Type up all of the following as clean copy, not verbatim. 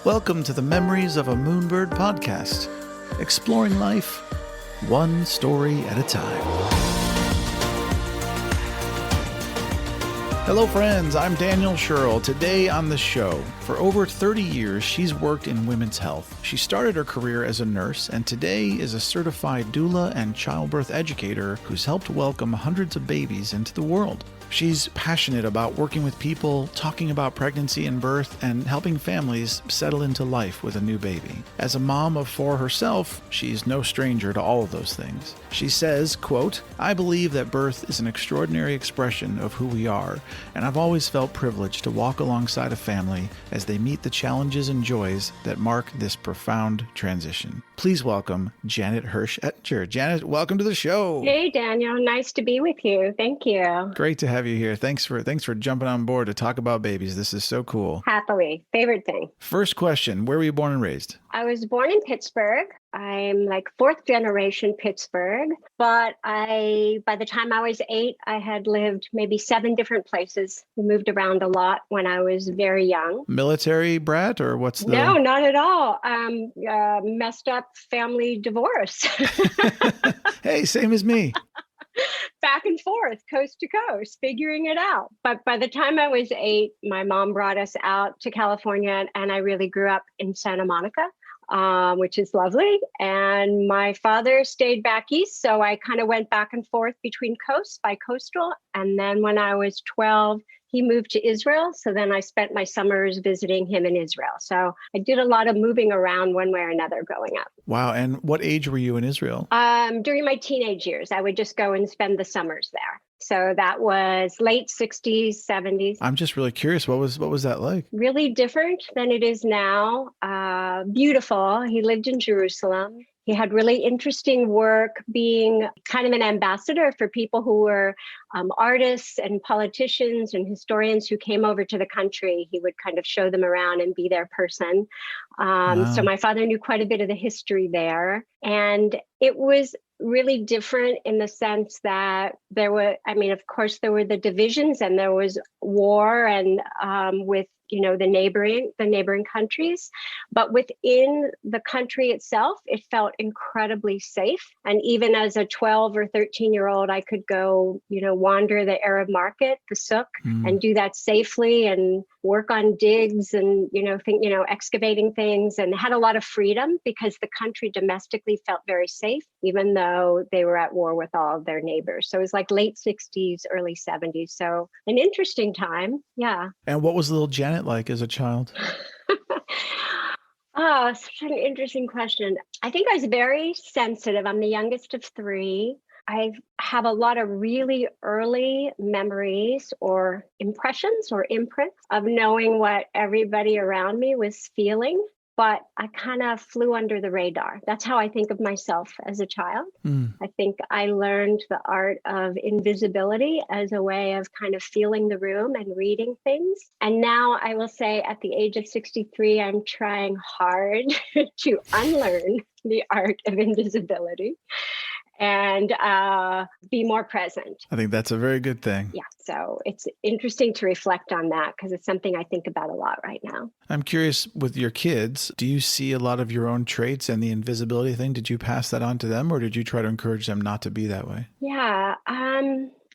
Welcome to the Memories of a Moonbird podcast, exploring life one story at a time. Hello friends, I'm Daniel Sherrill. Today on the show, for over 30 years, she's worked in women's health. She started her career as a nurse and today is a certified doula and childbirth educator who's helped welcome hundreds of babies into the world. She's passionate about working with people, talking about pregnancy and birth, and helping families settle into life with a new baby. As a mom of 4 herself, she's no stranger to all of those things. She says, quote, "I believe that birth is an extraordinary expression of who we are, and I've always felt privileged to walk alongside a family as they meet the challenges and joys that mark this profound transition." Please welcome Janet Hirsch-Ettenger. Janet, welcome to the show. Hey, Daniel. Nice to be with you. Thank you. Great to have you here. Thanks for jumping on board to talk about babies. This is so cool. Happily. Favorite thing. First question, where were you born and raised? I was born in Pittsburgh. I'm like 4th generation Pittsburgh, but by the time I was 8, I had lived maybe 7 different places. We moved around a lot when I was very young. Military brat or what's the... No, not at all. Messed up family divorce. Hey, same as me. Back and forth, coast to coast, figuring it out. But by the time I was 8, my mom brought us out to California, and I really grew up in Santa Monica, which is lovely. And my father stayed back east, so I kind of went back and forth between coasts by coastal. And then when I was 12, he moved to Israel. So then I spent my summers visiting him in Israel. So I did a lot of moving around one way or another growing up. Wow. And what age were you in Israel? During my teenage years, I would just go and spend the summers there. So that was late 60s, 70s. I'm just really curious. What was that like? Really different than it is now. Beautiful. He lived in Jerusalem. He had really interesting work being kind of an ambassador for people who were artists and politicians and historians who came over to the country. He would kind of show them around and be their person. Wow. So my father knew quite a bit of the history there. And it was really different in the sense that there were, of course, there were the divisions and there was war and with the neighboring countries. But within the country itself, it felt incredibly safe. And even as a 12 or 13-year-old, I could go, wander the Arab market, the souk, and do that safely and work on digs and, excavating things, and had a lot of freedom because the country domestically felt very safe, even though they were at war with all of their neighbors. So it was like late 60s, early 70s. So an interesting time. Yeah. And what was little Janet like as a child? Oh, such an interesting question. I think I was very sensitive. I'm the youngest of 3. I have a lot of really early memories or impressions or imprints of knowing what everybody around me was feeling, but I kind of flew under the radar. That's how I think of myself as a child. I think I learned the art of invisibility as a way of kind of feeling the room and reading things. And now I will say at the age of 63, I'm trying hard to unlearn the art of invisibility and be more present. I think that's a very good thing. Yeah, so it's interesting to reflect on that because it's something I think about a lot right now. I'm curious, with your kids, do you see a lot of your own traits and the invisibility thing? Did you pass that on to them, or did you try to encourage them not to be that way? Yeah,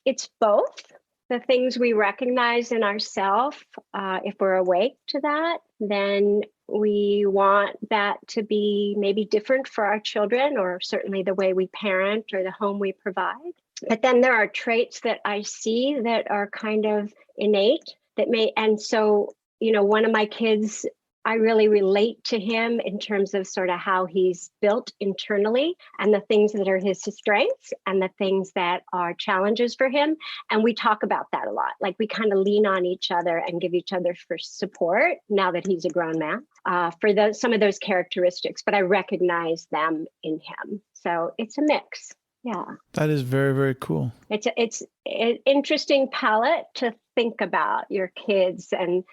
it's both. The things we recognize in ourselves, if we're awake to that, then we want that to be maybe different for our children, or certainly the way we parent or the home we provide. But then there are traits that I see that are kind of innate and so, one of my kids, I really relate to him in terms of sort of how he's built internally and the things that are his strengths and the things that are challenges for him. And we talk about that a lot. Like we kind of lean on each other and give each other for support now that he's a grown man for some of those characteristics, but I recognize them in him. So it's a mix. Yeah. That is very, very cool. It's an interesting palette to think about your kids and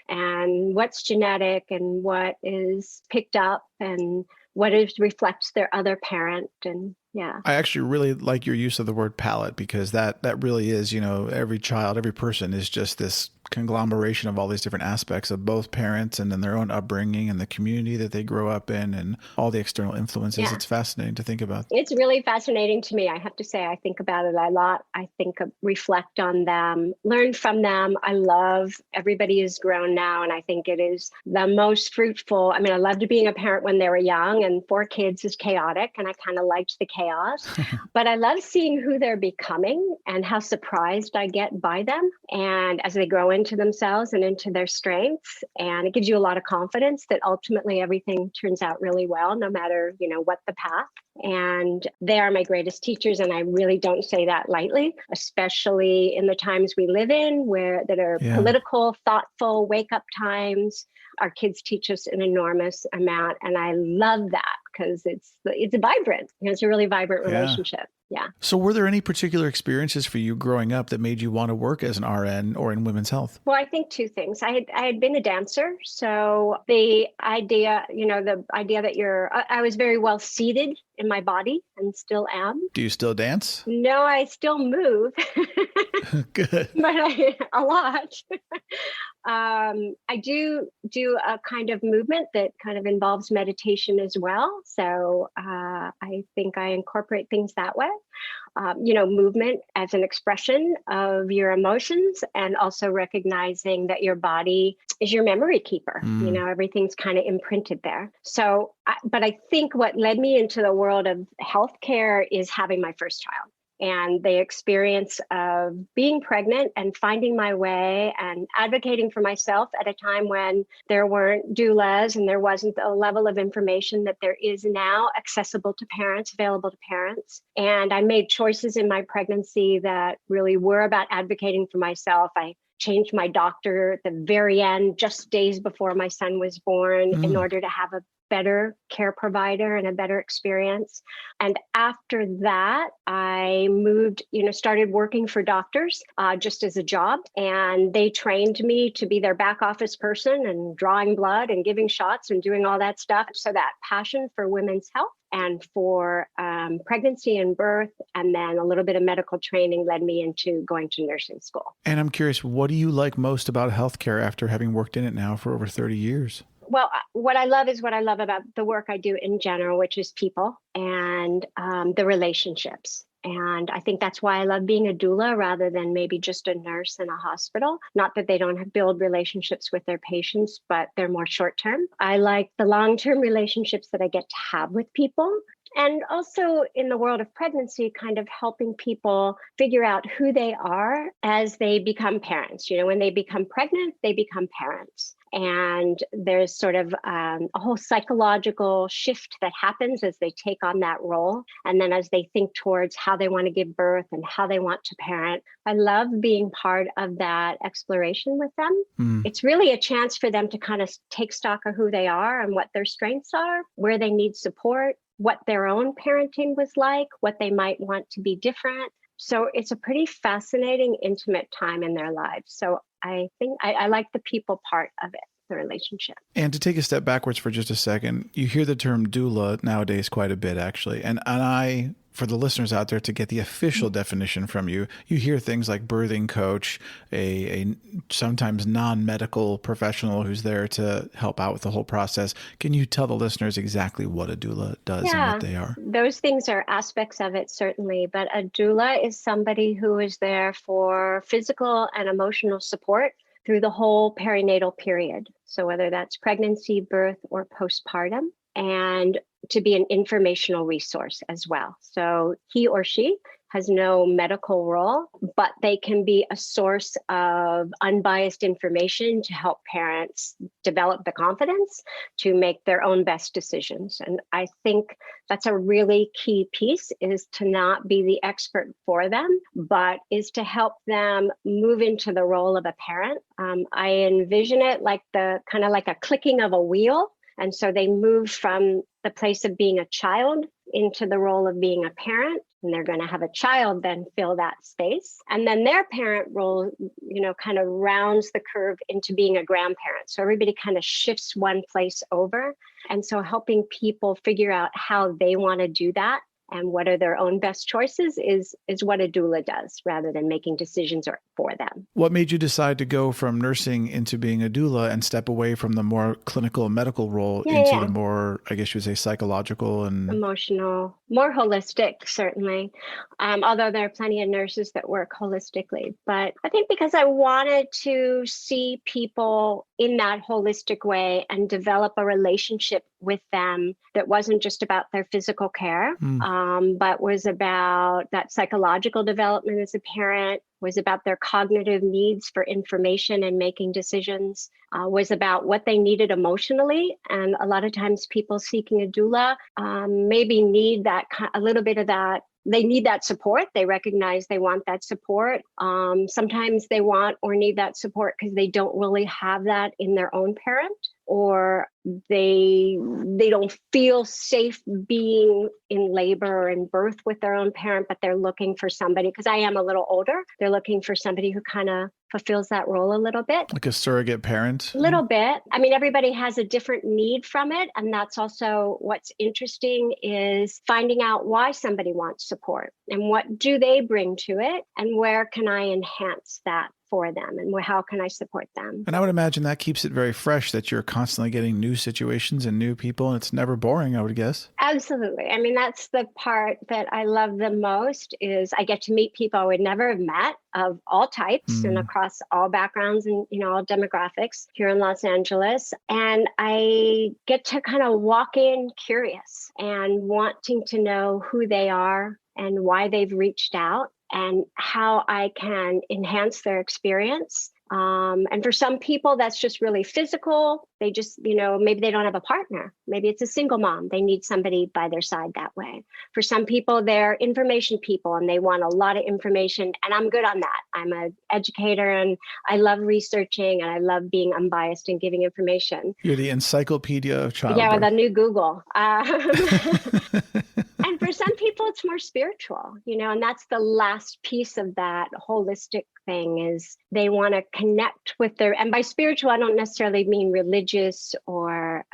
what's genetic and what is picked up and what reflects their other parent. And Yeah. I actually really like your use of the word palette, because that really is, every child, every person is just this conglomeration of all these different aspects of both parents and then their own upbringing and the community that they grow up in and all the external influences. Yeah. It's fascinating to think about. It's really fascinating to me. I have to say, I think about it a lot. I think, reflect on them, learn from them. I love, everybody is grown now, and I think it is the most fruitful. I mean, I loved being a parent when they were young, and 4 kids is chaotic, and I kind of liked the chaos. But I love seeing who they're becoming and how surprised I get by them. And as they grow into themselves and into their strengths, and it gives you a lot of confidence that ultimately everything turns out really well, no matter, what the path. And they are my greatest teachers. And I really don't say that lightly, especially in the times we live in that are political, thoughtful, wake up times. Our kids teach us an enormous amount. And I love that because it's vibrant. It's a really vibrant relationship. Yeah. So were there any particular experiences for you growing up that made you want to work as an RN or in women's health? Well, I think 2 things. I had been a dancer. So the idea, that I was very well seated in my body and still am. Do you still dance? No, I still move. Good. But a lot. I do a kind of movement that kind of involves meditation as well. So I think I incorporate things that way. Movement as an expression of your emotions, and also recognizing that your body is your memory keeper. Everything's kind of imprinted there. So, but I think what led me into the world of healthcare is having my first child. And the experience of being pregnant and finding my way and advocating for myself at a time when there weren't doulas and there wasn't a level of information that there is now accessible to parents, available to parents. And I made choices in my pregnancy that really were about advocating for myself. I changed my doctor at the very end, just days before my son was born, in order to have a better care provider and a better experience. And after that, I started working for doctors just as a job. And they trained me to be their back office person and drawing blood and giving shots and doing all that stuff. So that passion for women's health and for pregnancy and birth, and then a little bit of medical training led me into going to nursing school. And I'm curious, what do you like most about healthcare after having worked in it now for over 30 years? Well, what I love is what I love about the work I do in general, which is people and the relationships. And I think that's why I love being a doula rather than maybe just a nurse in a hospital. Not that they don't build relationships with their patients, but they're more short-term. I like the long-term relationships that I get to have with people. And also in the world of pregnancy, kind of helping people figure out who they are as they become parents. When they become pregnant, they become parents. And there's sort of a whole psychological shift that happens as they take on that role. And then as they think towards how they want to give birth and how they want to parent, I love being part of that exploration with them. It's really a chance for them to kind of take stock of who they are and what their strengths are, where they need support, what their own parenting was like, what they might want to be different. So it's a pretty fascinating, intimate time in their lives. So I think I like the people part of it, the relationship. And to take a step backwards for just a second, you hear the term doula nowadays quite a bit, actually. And I, for the listeners out there, to get the official definition from you, you hear things like birthing coach, a sometimes non-medical professional who's there to help out with the whole process. Can you tell the listeners exactly what a doula does and what they are? Those things are aspects of it, certainly. But a doula is somebody who is there for physical and emotional support through the whole perinatal period. So whether that's pregnancy, birth, or postpartum, and to be an informational resource as well. So he or she has no medical role, but they can be a source of unbiased information to help parents develop the confidence to make their own best decisions. And I think that's a really key piece, is to not be the expert for them, but is to help them move into the role of a parent. I envision it like kind of like a clicking of a wheel. And so they move from the place of being a child into the role of being a parent, and they're going to have a child then fill that space. And then their parent role, kind of rounds the curve into being a grandparent. So everybody kind of shifts one place over. And so helping people figure out how they want to do that and what are their own best choices is what a doula does rather than making decisions for them. What made you decide to go from nursing into being a doula and step away from the more clinical and medical role into the more, I guess you would say, psychological and emotional, more holistic, certainly. Although there are plenty of nurses that work holistically. But I think because I wanted to see people in that holistic way and develop a relationship with them that wasn't just about their physical care, but was about that psychological development as a parent, was about their cognitive needs for information and making decisions, was about what they needed emotionally. And a lot of times people seeking a doula maybe need that a little bit of that. They need that support. They recognize they want that support. Sometimes they want or need that support because they don't really have that in their own parent, or they don't feel safe being in labor or in birth with their own parent, but they're looking for somebody, because I am a little older, they're looking for somebody who kind of fulfills that role a little bit. Like a surrogate parent? A little bit. I mean, everybody has a different need from it. And that's also what's interesting, is finding out why somebody wants support and what do they bring to it and where can I enhance that for them and how can I support them. And I would imagine that keeps it very fresh, that you're constantly getting new situations and new people, and it's never boring, I would guess. Absolutely. I mean, that's the part that I love the most, is I get to meet people I would never have met, of all types and across all backgrounds and, all demographics here in Los Angeles. And I get to kind of walk in curious and wanting to know who they are and why they've reached out and how I can enhance their experience. And for some people, that's just really physical. They just, maybe they don't have a partner. Maybe it's a single mom. They need somebody by their side that way. For some people, they're information people and they want a lot of information. And I'm good on that. I'm an educator and I love researching and I love being unbiased and giving information. You're the encyclopedia of childbirth. Yeah, the new Google. And for some people, it's more spiritual, and that's the last piece of that holistic thing, is they want to connect with and by spiritual, I don't necessarily mean religious or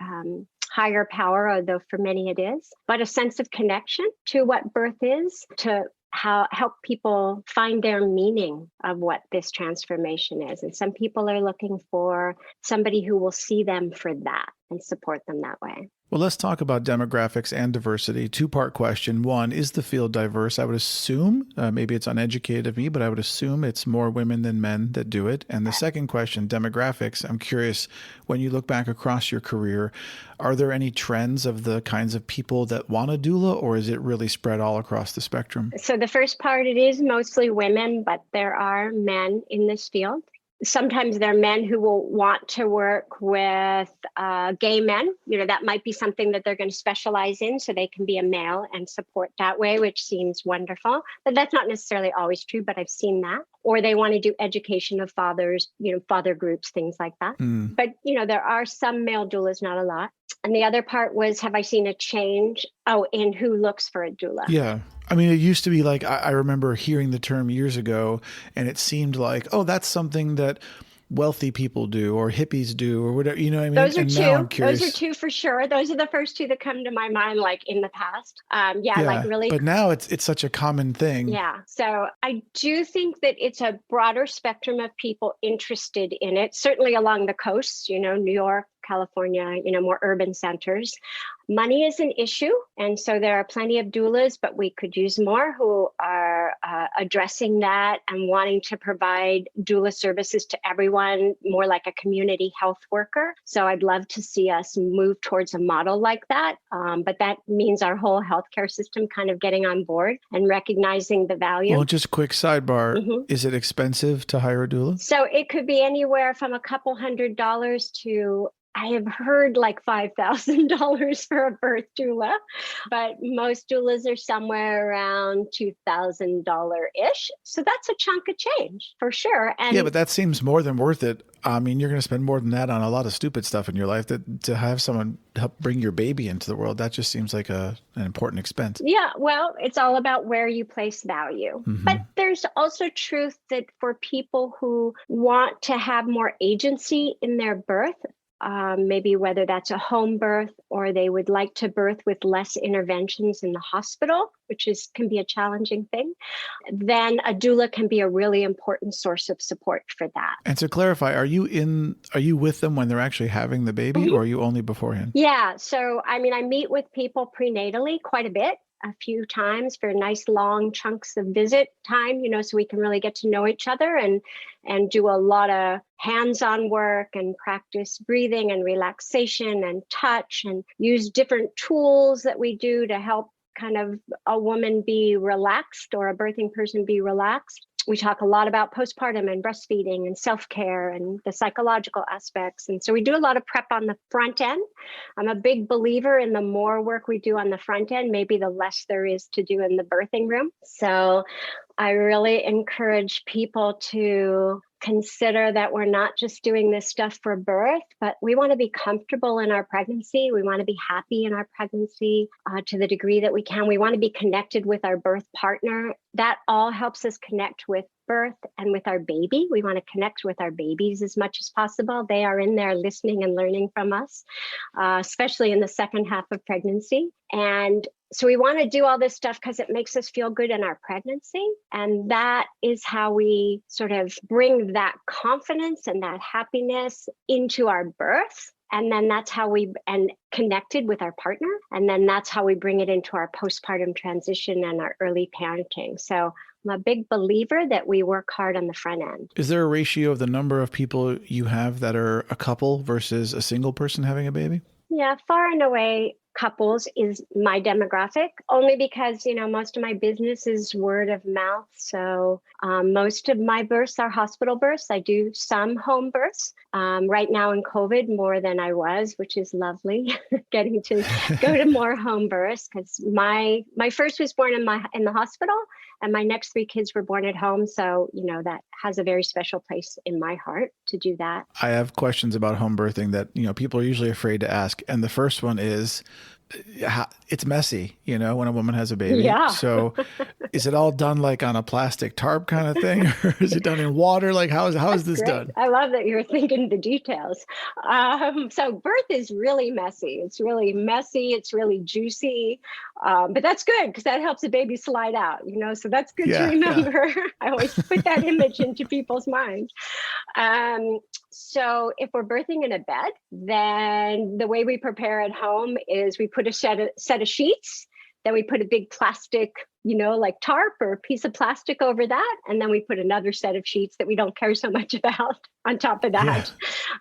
higher power, although for many it is, but a sense of connection to what birth is, to help people find their meaning of what this transformation is. And some people are looking for somebody who will see them for that and support them that way. Well, let's talk about demographics and diversity. Two-part question. One, is the field diverse? I would assume, maybe it's uneducated of me, but I would assume it's more women than men that do it. And the second question, demographics, I'm curious, when you look back across your career, are there any trends of the kinds of people that want a doula, or is it really spread all across the spectrum? So the first part, it is mostly women, but there are men in this field. Sometimes there are men who will want to work with gay men. That might be something that they're going to specialize in, so they can be a male and support that way, which seems wonderful. But that's not necessarily always true, but I've seen that. Or they want to do education of fathers, father groups, things like that. But, there are some male doulas, not a lot. And the other part was, have I seen a change? In who looks for a doula? Yeah. I mean, it used to be like, I remember hearing the term years ago, and it seemed like, that's something that wealthy people do or hippies do or whatever, you know what I mean? Those are and two. Now I'm curious. Those are two for sure. Those are the first two that come to my mind, like in the past. Like really. But now it's such a common thing. Yeah. So I do think that it's a broader spectrum of people interested in it, certainly along the coast, New York, California, more urban centers. Money is an issue. And so there are plenty of doulas, but we could use more who are addressing that and wanting to provide doula services to everyone, more like a community health worker. So I'd love to see us move towards a model like that. But that means our whole healthcare system kind of getting on board and recognizing the value. Well, just a quick sidebar. Is it expensive to hire a doula? So it could be anywhere from a couple $100 to, I have heard, like $5,000 for a birth doula, but most doulas are somewhere around $2,000-ish. So that's a chunk of change for sure. And yeah, but that seems more than worth it. I mean, you're going to spend more than that on a lot of stupid stuff in your life. That to have someone help bring your baby into the world, that just seems like an important expense. Yeah, well, it's all about where you place value. But there's also truth that for people who want to have more agency in their birth, maybe whether that's a home birth or they would like to birth with less interventions in the hospital, which can be a challenging thing, then a doula can be a really important source of support for that. And to clarify, are you with them when they're actually having the baby, or are you only beforehand? Yeah. So, I meet with people prenatally quite a bit, a few times for nice long chunks of visit time, so we can really get to know each other and do a lot of hands-on work and practice breathing and relaxation and touch and use different tools that we do to help kind of a woman be relaxed or a birthing person be relaxed. We talk a lot about postpartum and breastfeeding and self-care and the psychological aspects. And so we do a lot of prep on the front end. I'm a big believer in the more work we do on the front end, maybe the less there is to do in the birthing room. So I really encourage people to consider that we're not just doing this stuff for birth, but we want to be comfortable in our pregnancy. We want to be happy in our pregnancy to the degree that we can. We want to be connected with our birth partner. That all helps us connect with birth and with our baby. We want to connect with our babies as much as possible. They are in there listening and learning from us, especially in the second half of pregnancy. And so we want to do all this stuff because it makes us feel good in our pregnancy. And that is how we sort of bring that confidence and that happiness into our birth. And then that's how and connected with our partner. And then that's how we bring it into our postpartum transition and our early parenting. So I'm a big believer that we work hard on the front end. Is there a ratio of the number of people you have that are a couple versus a single person having a baby? Yeah, far and away, couples is my demographic, only because, most of my business is word of mouth. So most of my births are hospital births. I do some home births. Right now in COVID, more than I was, which is lovely, getting to go to more home births because my first was born in the hospital and my next 3 kids were born at home. So, that has a very special place in my heart to do that. I have questions about home birthing that, people are usually afraid to ask. And the first one is, it's messy, when a woman has a baby. Yeah. So is it all done like on a plastic tarp kind of thing? Or is it done in water? Like how is this done? I love that you're thinking the details. So birth is really messy. It's really messy. It's really juicy. But that's good because that helps the baby slide out, so that's good to remember. Yeah. I always put that image into people's minds. So if we're birthing in a bed, then the way we prepare at home is we put a set of sheets, then we put a big plastic, like tarp or a piece of plastic over that. And then we put another set of sheets that we don't care so much about on top of that.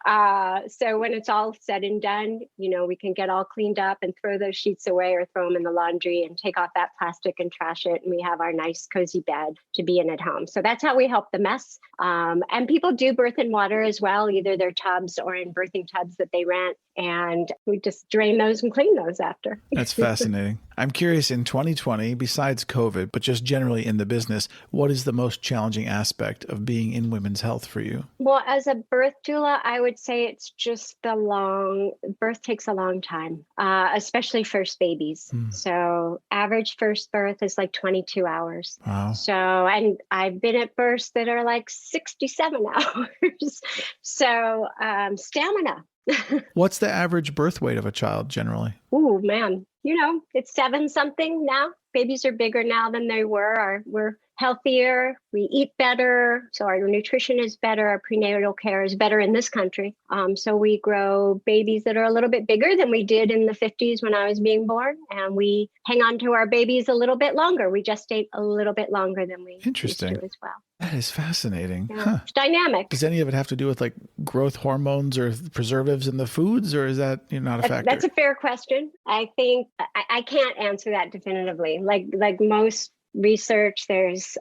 Yeah. So when it's all said and done, we can get all cleaned up and throw those sheets away or throw them in the laundry and take off that plastic and trash it. And we have our nice cozy bed to be in at home. So that's how we help the mess. And people do birth in water as well, either their tubs or in birthing tubs that they rent. And we just drain those and clean those after. That's fascinating. I'm curious, in 2020, besides COVID, but just generally in the business, what is the most challenging aspect of being in women's health for you? Well, as a birth doula, I would say it's just birth takes a long time, especially first babies. So average first birth is like 22 hours. Wow. So, and I've been at births that are like 67 hours. So stamina. What's the average birth weight of a child generally? Ooh, man. It's 7 something now. Babies are bigger now than they were. We're healthier. We eat better. So our nutrition is better. Our prenatal care is better in this country. So we grow babies that are a little bit bigger than we did in the 50s when I was being born. And we hang on to our babies a little bit longer. We gestate a little bit longer than we used to as well. That is fascinating. Yeah. Huh. It's dynamic. Does any of it have to do with like growth hormones or preservatives in the foods, or is that not a factor? That's a fair question. I think I can't answer that definitively. Like most research, there's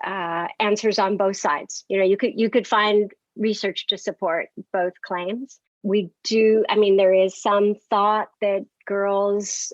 answers on both sides. You could find research to support both claims. We do. There is some thought that girls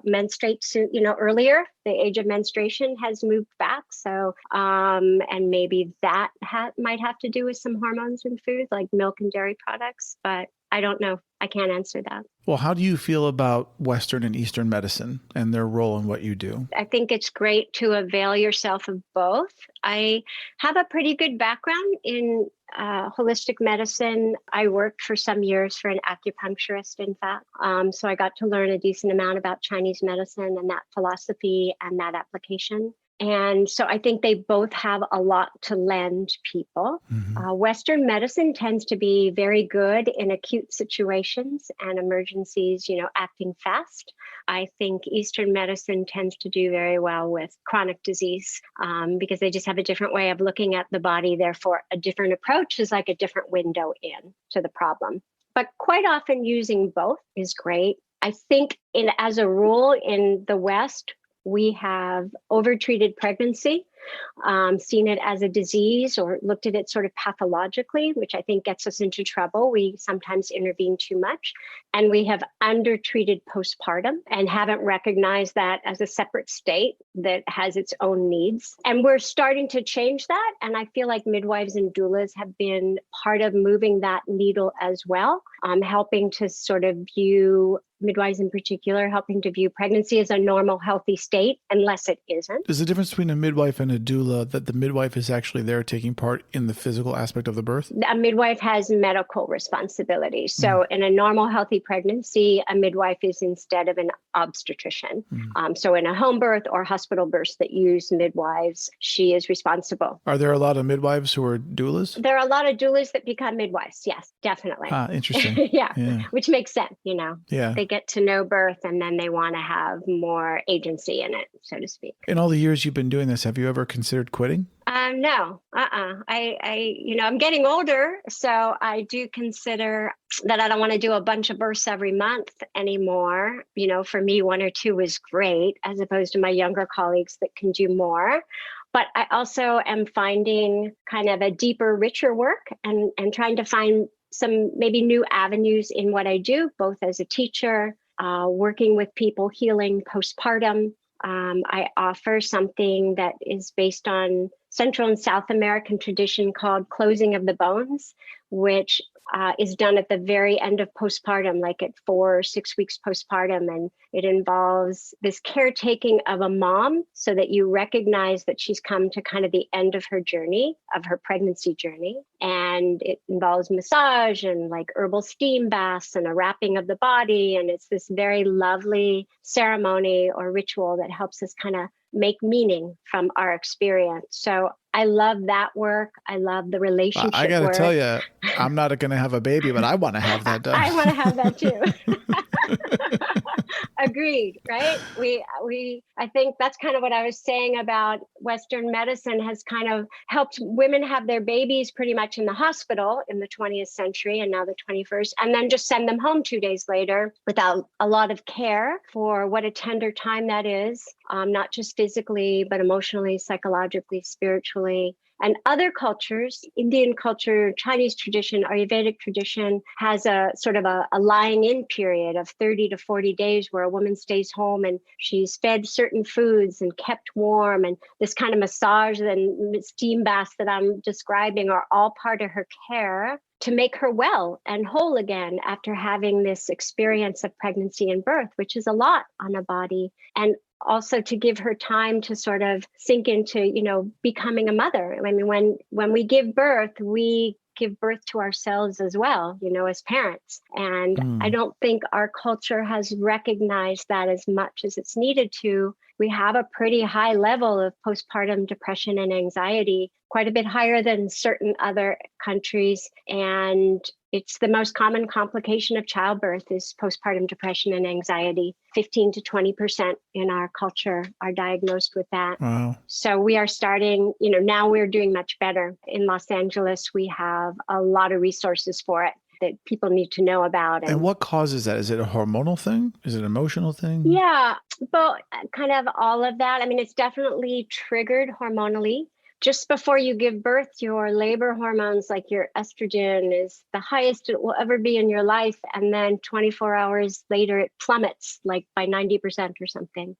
menstruate soon, earlier. The age of menstruation has moved back. So, and maybe that might have to do with some hormones in food, like milk and dairy products. But I don't know. I can't answer that. Well, how do you feel about Western and Eastern medicine and their role in what you do? I think it's great to avail yourself of both. I have a pretty good background in holistic medicine. I worked for some years for an acupuncturist, in fact. So I got to learn a decent amount about Chinese medicine and that philosophy and that application. And so I think they both have a lot to lend people. Western medicine tends to be very good in acute situations and emergencies, acting fast. I think Eastern medicine tends to do very well with chronic disease because they just have a different way of looking at the body. Therefore, a different approach is like a different window in to the problem. But quite often using both is great. I think as a rule in the West, we have overtreated pregnancy, seen it as a disease or looked at it sort of pathologically, which I think gets us into trouble. We sometimes intervene too much, and we have undertreated postpartum and haven't recognized that as a separate state that has its own needs. And we're starting to change that. And I feel like midwives and doulas have been part of moving that needle as well, helping to sort of view midwives in particular, helping to view pregnancy as a normal, healthy state, unless it isn't. There's a difference between a midwife and a doula, that the midwife is actually there taking part in the physical aspect of the birth? A midwife has medical responsibility. So in a normal, healthy pregnancy, a midwife is instead of an obstetrician. So in a home birth or hospital births that use midwives, she is responsible. Are there a lot of midwives who are doulas? There are a lot of doulas that become midwives. Yes, definitely. Interesting. yeah, which makes sense, Yeah. They get to know birth and then they want to have more agency in it, so to speak. In all the years you've been doing this, have you ever considered quitting? No. I'm getting older, so I do consider that I don't want to do a bunch of births every month anymore. For me, 1 or 2 is great, as opposed to my younger colleagues that can do more. But I also am finding kind of a deeper, richer work and trying to find some maybe new avenues in what I do, both as a teacher, working with people healing postpartum. I offer something that is based on Central and South American tradition called closing of the bones, which is done at the very end of postpartum, like at 4 or 6 weeks postpartum. And it involves this caretaking of a mom so that you recognize that she's come to kind of the end of her journey, of her pregnancy journey. And it involves massage and like herbal steam baths and a wrapping of the body. And it's this very lovely ceremony or ritual that helps us kind of make meaning from our experience. So I love that work. I love the relationship I got to work. tell you, I'm not going to have a baby, but I want to have that done. I want to have that too. Agreed, right? I think that's kind of what I was saying about Western medicine has kind of helped women have their babies pretty much in the hospital in the 20th century and now the 21st, and then just send them home 2 days later without a lot of care for what a tender time that is, not just physically, but emotionally, psychologically, spiritually. And other cultures, Indian culture, Chinese tradition, Ayurvedic tradition, has a sort of a lying in period of 30 to 40 days where a woman stays home and she's fed certain foods and kept warm. And this kind of massage and steam baths that I'm describing are all part of her care to make her well and whole again after having this experience of pregnancy and birth, which is a lot on a body. And also to give her time to sort of sink into, becoming a mother. I mean, when we give birth to ourselves as well, as parents. And I don't think our culture has recognized that as much as it's needed to. We have a pretty high level of postpartum depression and anxiety, quite a bit higher than certain other countries. And it's the most common complication of childbirth is postpartum depression and anxiety. 15 to 20% in our culture are diagnosed with that. Wow. So we are starting, now we're doing much better. In Los Angeles, we have a lot of resources for it that people need to know about. And what causes that? Is it a hormonal thing? Is it an emotional thing? Yeah, but kind of all of that. I mean, it's definitely triggered hormonally. Just before you give birth, your labor hormones, like your estrogen, is the highest it will ever be in your life. And then 24 hours later, it plummets like by 90% or something.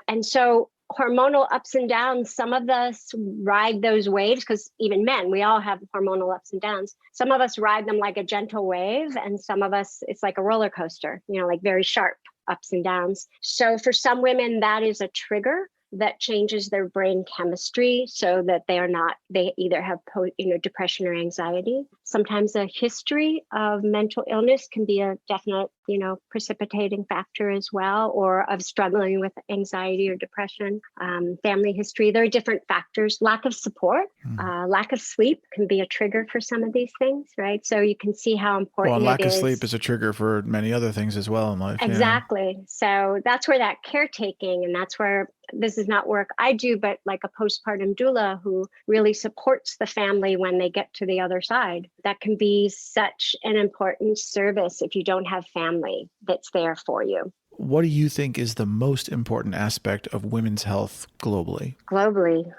And so hormonal ups and downs. Some of us ride those waves, because even men, we all have hormonal ups and downs. Some of us ride them like a gentle wave, and some of us, it's like a roller coaster, like very sharp ups and downs. So for some women, that is a trigger that changes their brain chemistry so that they either have depression or anxiety. Sometimes a history of mental illness can be a definite precipitating factor as well, or of struggling with anxiety or depression. Family history, there are different factors. Lack of support, lack of sleep can be a trigger for some of these things, right? So you can see how important lack it is. of sleep is a trigger for many other things as well in life. Exactly. Yeah. So that's where that caretaking, and that's where this is not work I do, but like a postpartum doula who really supports the family when they get to the other side. That can be such an important service if you don't have family that's there for you. What do you think is the most important aspect of women's health globally?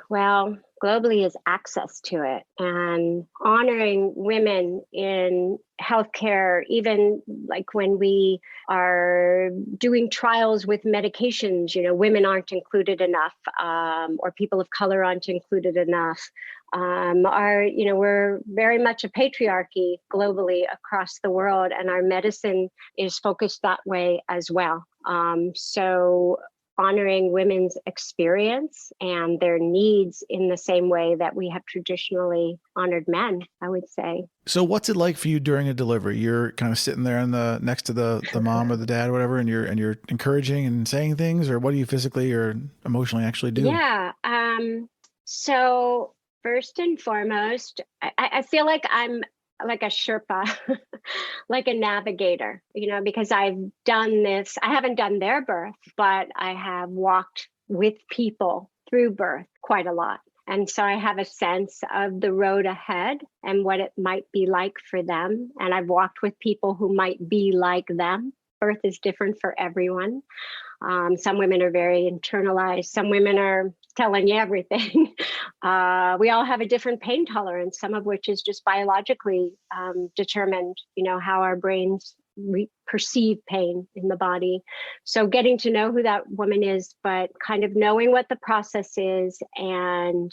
Well, globally is access to it and honoring women in healthcare, even like when we are doing trials with medications, women aren't included enough, or people of color aren't included enough. We're very much a patriarchy globally across the world, and our medicine is focused that way as well. So honoring women's experience and their needs in the same way that we have traditionally honored men, I would say. So what's it like for you during a delivery? You're kind of sitting there next to the mom or the dad or whatever, and you're encouraging and saying things, or what do you physically or emotionally actually do? Yeah. So first and foremost, I feel like I'm like a Sherpa, like a navigator, because I've done this. I haven't done their birth, but I have walked with people through birth quite a lot. And so I have a sense of the road ahead and what it might be like for them. And I've walked with people who might be like them. Birth is different for everyone. Some women are very internalized. Some women are telling you everything. We all have a different pain tolerance, some of which is just biologically determined, how our brains perceive pain in the body. So getting to know who that woman is, but kind of knowing what the process is and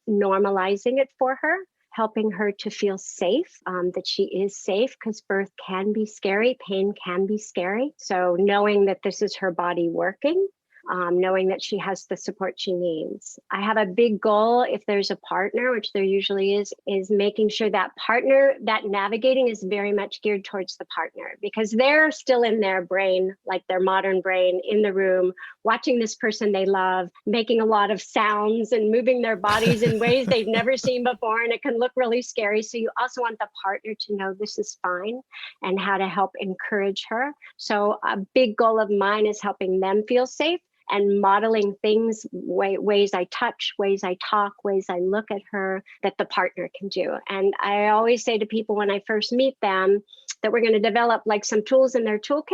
normalizing it for her, helping her to feel safe, that she is safe, because birth can be scary, pain can be scary. So knowing that this is her body working, knowing that she has the support she needs. I have a big goal, if there's a partner, which there usually is making sure that partner, that navigating is very much geared towards the partner, because they're still in their brain, like their modern brain, in the room, watching this person they love, making a lot of sounds and moving their bodies in ways they've never seen before. And it can look really scary. So you also want the partner to know this is fine and how to help encourage her. So a big goal of mine is helping them feel safe and modeling things, ways I touch, ways I talk, ways I look at her, that the partner can do. And I always say to people when I first meet them that we're going to develop like some tools in their toolkit,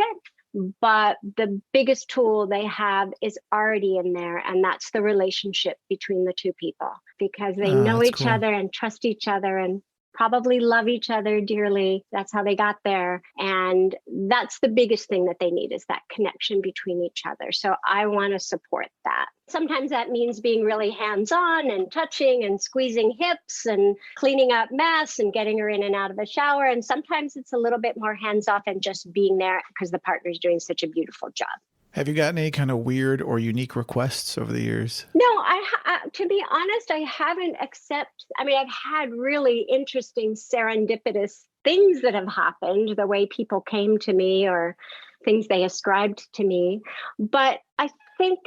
but the biggest tool they have is already in there. And that's the relationship between the two people, because they know each other and trust each other and probably love each other dearly. That's how they got there. And that's the biggest thing that they need, is that connection between each other. So I want to support that. Sometimes that means being really hands-on and touching and squeezing hips and cleaning up mess and getting her in and out of a shower. And sometimes it's a little bit more hands-off and just being there because the partner's doing such a beautiful job. Have you gotten any kind of weird or unique requests over the years? No, to be honest, I haven't, I've had really interesting serendipitous things that have happened, the way people came to me or things they ascribed to me. But I think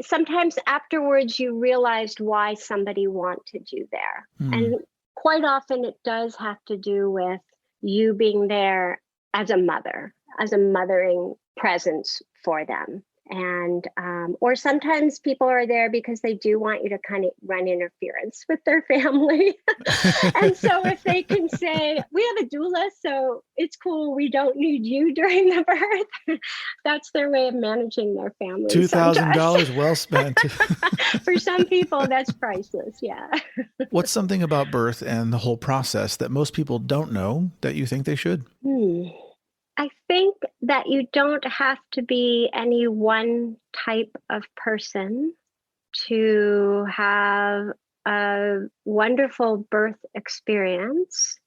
sometimes afterwards you realized why somebody wanted you there. And quite often it does have to do with you being there as a mother, as a mothering presence for them. And, or sometimes people are there because they do want you to kind of run interference with their family. And so if they can say, we have a doula, so it's cool, we don't need you during the birth, that's their way of managing their family. $2,000 well spent. For some people, that's priceless. Yeah. What's something about birth and the whole process that most people don't know that you think they should? I think that you don't have to be any one type of person to have a wonderful birth experience.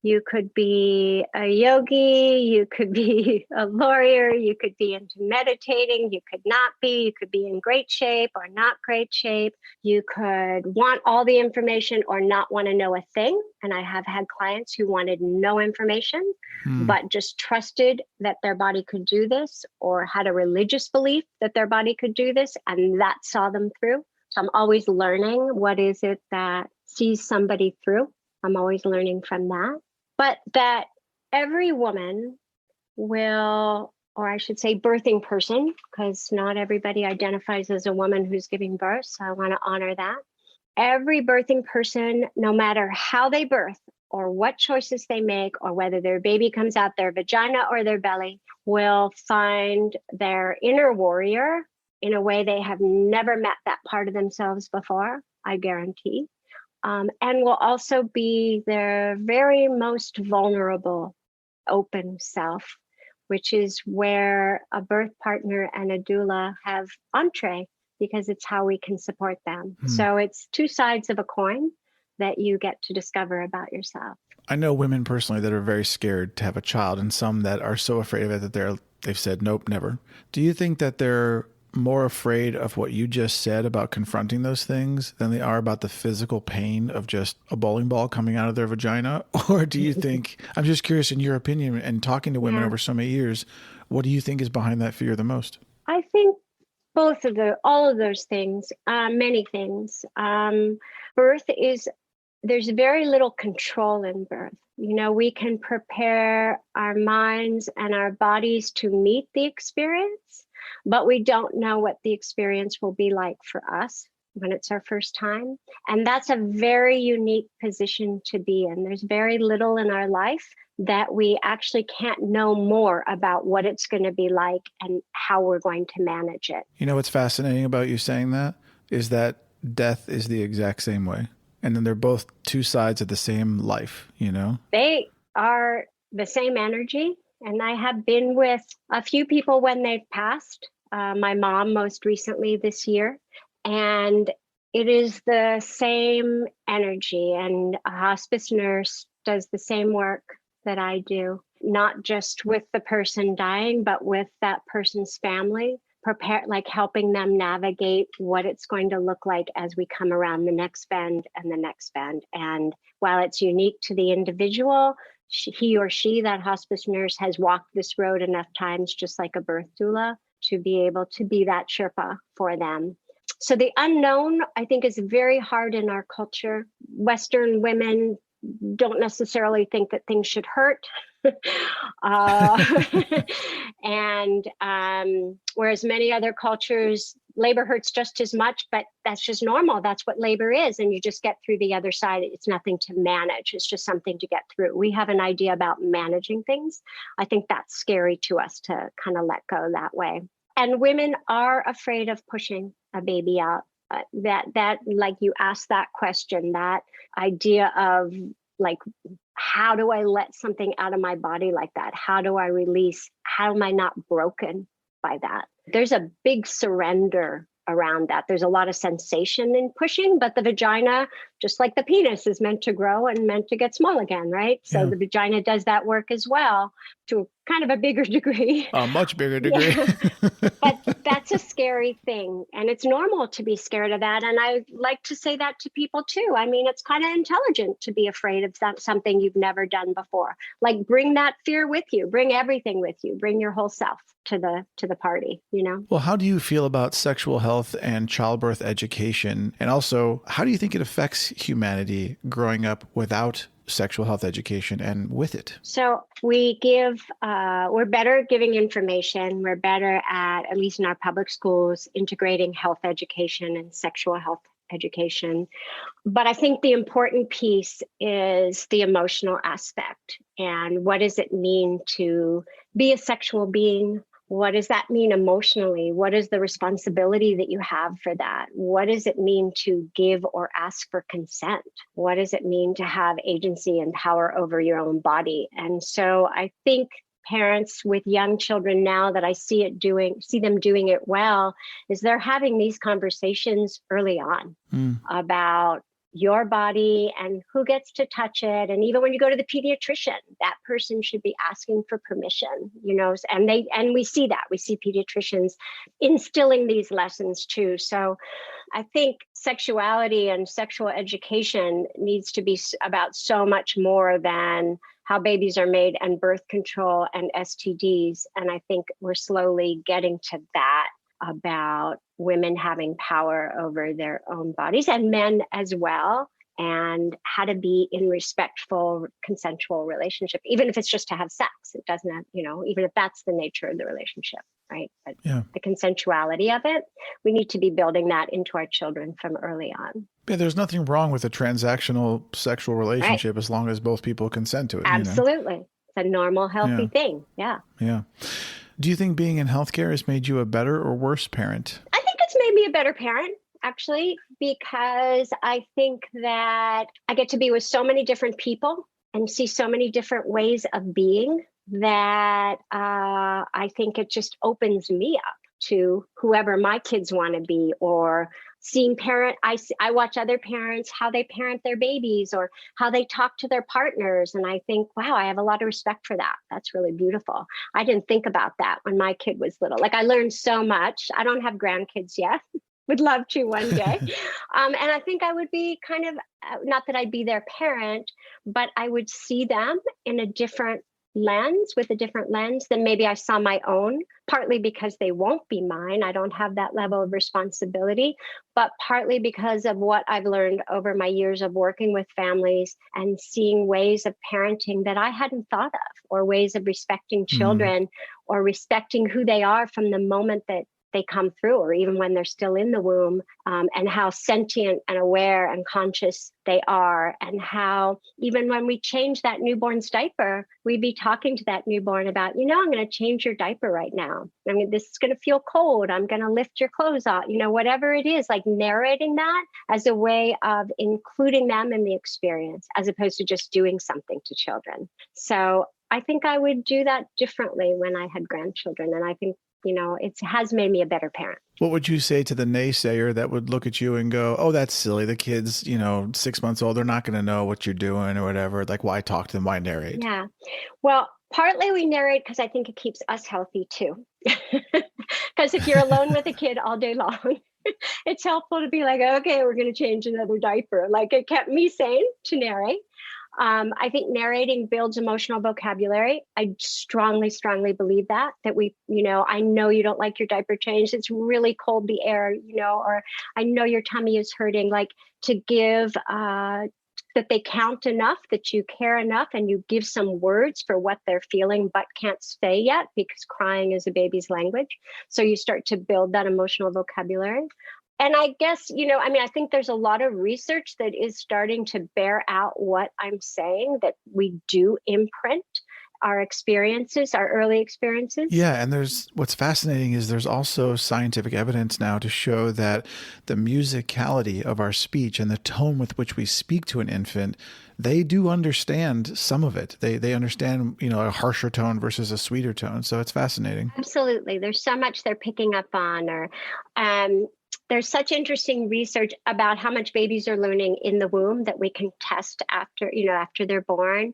You could be a yogi, you could be a lawyer, you could be into meditating, you could not be, you could be in great shape or not great shape. You could want all the information or not want to know a thing. And I have had clients who wanted no information, but just trusted that their body could do this, or had a religious belief that their body could do this, and that saw them through. So I'm always learning, what is it that sees somebody through? I'm always learning from that. But that every woman will, or I should say birthing person, because not everybody identifies as a woman who's giving birth, so I want to honor that. Every birthing person, no matter how they birth or what choices they make, or whether their baby comes out their vagina or their belly, will find their inner warrior in a way they have never met that part of themselves before, I guarantee. And will also be their very most vulnerable, open self, which is where a birth partner and a doula have entree, because it's how we can support them. So it's two sides of a coin that you get to discover about yourself. I know women personally that are very scared to have a child, and some that are so afraid of it that they've said, nope, never. Do you think that they're more afraid of what you just said about confronting those things than they are about the physical pain of just a bowling ball coming out of their vagina? Or do you think, I'm just curious in your opinion and talking to women over so many years, what do you think is behind that fear the most? I think all of those things, many things. Birth is, there's very little control in birth. You know, we can prepare our minds and our bodies to meet the experience, but we don't know what the experience will be like for us when it's our first time. And that's a very unique position to be in. There's very little in our life that we actually can't know more about what it's going to be like and how we're going to manage it. You know what's fascinating about you saying that is that death is the exact same way. And then they're both two sides of the same life, you know? They are the same energy. And I have been with a few people when they've passed, my mom most recently this year. And it is the same energy. And a hospice nurse does the same work that I do, not just with the person dying, but with that person's family, helping them navigate what it's going to look like as we come around the next bend and the next bend. And while it's unique to the individual, he or she, that hospice nurse, has walked this road enough times, just like a birth doula, to be able to be that Sherpa for them. So the unknown, I think, is very hard in our culture. Western women don't necessarily think that things should hurt. And whereas many other cultures, labor hurts just as much, but that's just normal. That's what labor is. And you just get through the other side. It's nothing to manage. It's just something to get through. We have an idea about managing things. I think that's scary to us to kind of let go that way. And women are afraid of pushing a baby out. That like you asked that question, that idea of like, how do I let something out of my body like that? How do I release? How am I not broken by that? There's a big surrender around that. There's a lot of sensation in pushing, but the vagina, just like the penis, is meant to grow and meant to get small again, right? So the vagina does that work as well, to kind of a bigger degree. A much bigger degree. But that's a scary thing. And it's normal to be scared of that. And I like to say that to people too. I mean, it's kind of intelligent to be afraid of something you've never done before. Like, bring that fear with you, bring everything with you, bring your whole self to the party, you know? Well, how do you feel about sexual health and childbirth education? And also, how do you think it affects humanity growing up without sexual health education and with it? So we're better at giving information. We're better at least in our public schools, integrating health education and sexual health education. But I think the important piece is the emotional aspect. And what does it mean to be a sexual being? What does that mean emotionally? What is the responsibility that you have for that? What does it mean to give or ask for consent? What does it mean to have agency and power over your own body? And so I think parents with young children now that I see them doing it well, is they're having these conversations early on about your body and who gets to touch it. And even when you go to the pediatrician, that person should be asking for permission, and we see pediatricians instilling these lessons too. So I think sexuality and sexual education needs to be about so much more than how babies are made and birth control and STDs. And I think we're slowly getting to that, about women having power over their own bodies, and men as well, and how to be in respectful, consensual relationship, even if it's just to have sex. It doesn't have, even if that's the nature of the relationship, right? But the consensuality of it, we need to be building that into our children from early on. Yeah, there's nothing wrong with a transactional sexual relationship as long as both people consent to it. Absolutely. It's a normal, healthy thing. Yeah. Yeah. Do you think being in healthcare has made you a better or worse parent? I think it's made me a better parent, actually, because I think that I get to be with so many different people and see so many different ways of being that I think it just opens me up to whoever my kids want to be, or seeing I watch other parents, how they parent their babies or how they talk to their partners. And I think, wow, I have a lot of respect for that. That's really beautiful. I didn't think about that when my kid was little. Like, I learned so much. I don't have grandkids yet. Would love to one day. And I think I would be kind of, not that I'd be their parent, but I would see them in a different lens, with a different lens than maybe I saw my own, partly because they won't be mine. I don't have that level of responsibility, but partly because of what I've learned over my years of working with families and seeing ways of parenting that I hadn't thought of, or ways of respecting children or respecting who they are from the moment that they come through, or even when they're still in the womb, and how sentient and aware and conscious they are, and how even when we change that newborn's diaper, we'd be talking to that newborn about, I'm going to change your diaper right now. I mean, this is going to feel cold. I'm going to lift your clothes off, whatever it is, like narrating that as a way of including them in the experience, as opposed to just doing something to children. So I think I would do that differently when I had grandchildren. And I think it has made me a better parent. What would you say to the naysayer that would look at you and go, oh, that's silly. The kid's, 6 months old. They're not going to know what you're doing or whatever. Like, why talk to them? Why narrate? Yeah. Well, partly we narrate because I think it keeps us healthy too. Because if you're alone with a kid all day long, it's helpful to be like, okay, we're going to change another diaper. Like, it kept me sane to narrate. I think narrating builds emotional vocabulary. I strongly, strongly believe that we, I know you don't like your diaper change. It's really cold, the air, or I know your tummy is hurting. Like, to give that they count enough, that you care enough, and you give some words for what they're feeling but can't say yet, because crying is a baby's language. So you start to build that emotional vocabulary. And I guess, I think there's a lot of research that is starting to bear out what I'm saying, that we do imprint our experiences, our early experiences. Yeah. And what's fascinating is there's also scientific evidence now to show that the musicality of our speech and the tone with which we speak to an infant, they do understand some of it. They understand, a harsher tone versus a sweeter tone. So it's fascinating. Absolutely. There's so much they're picking up on, there's such interesting research about how much babies are learning in the womb that we can test after they're born,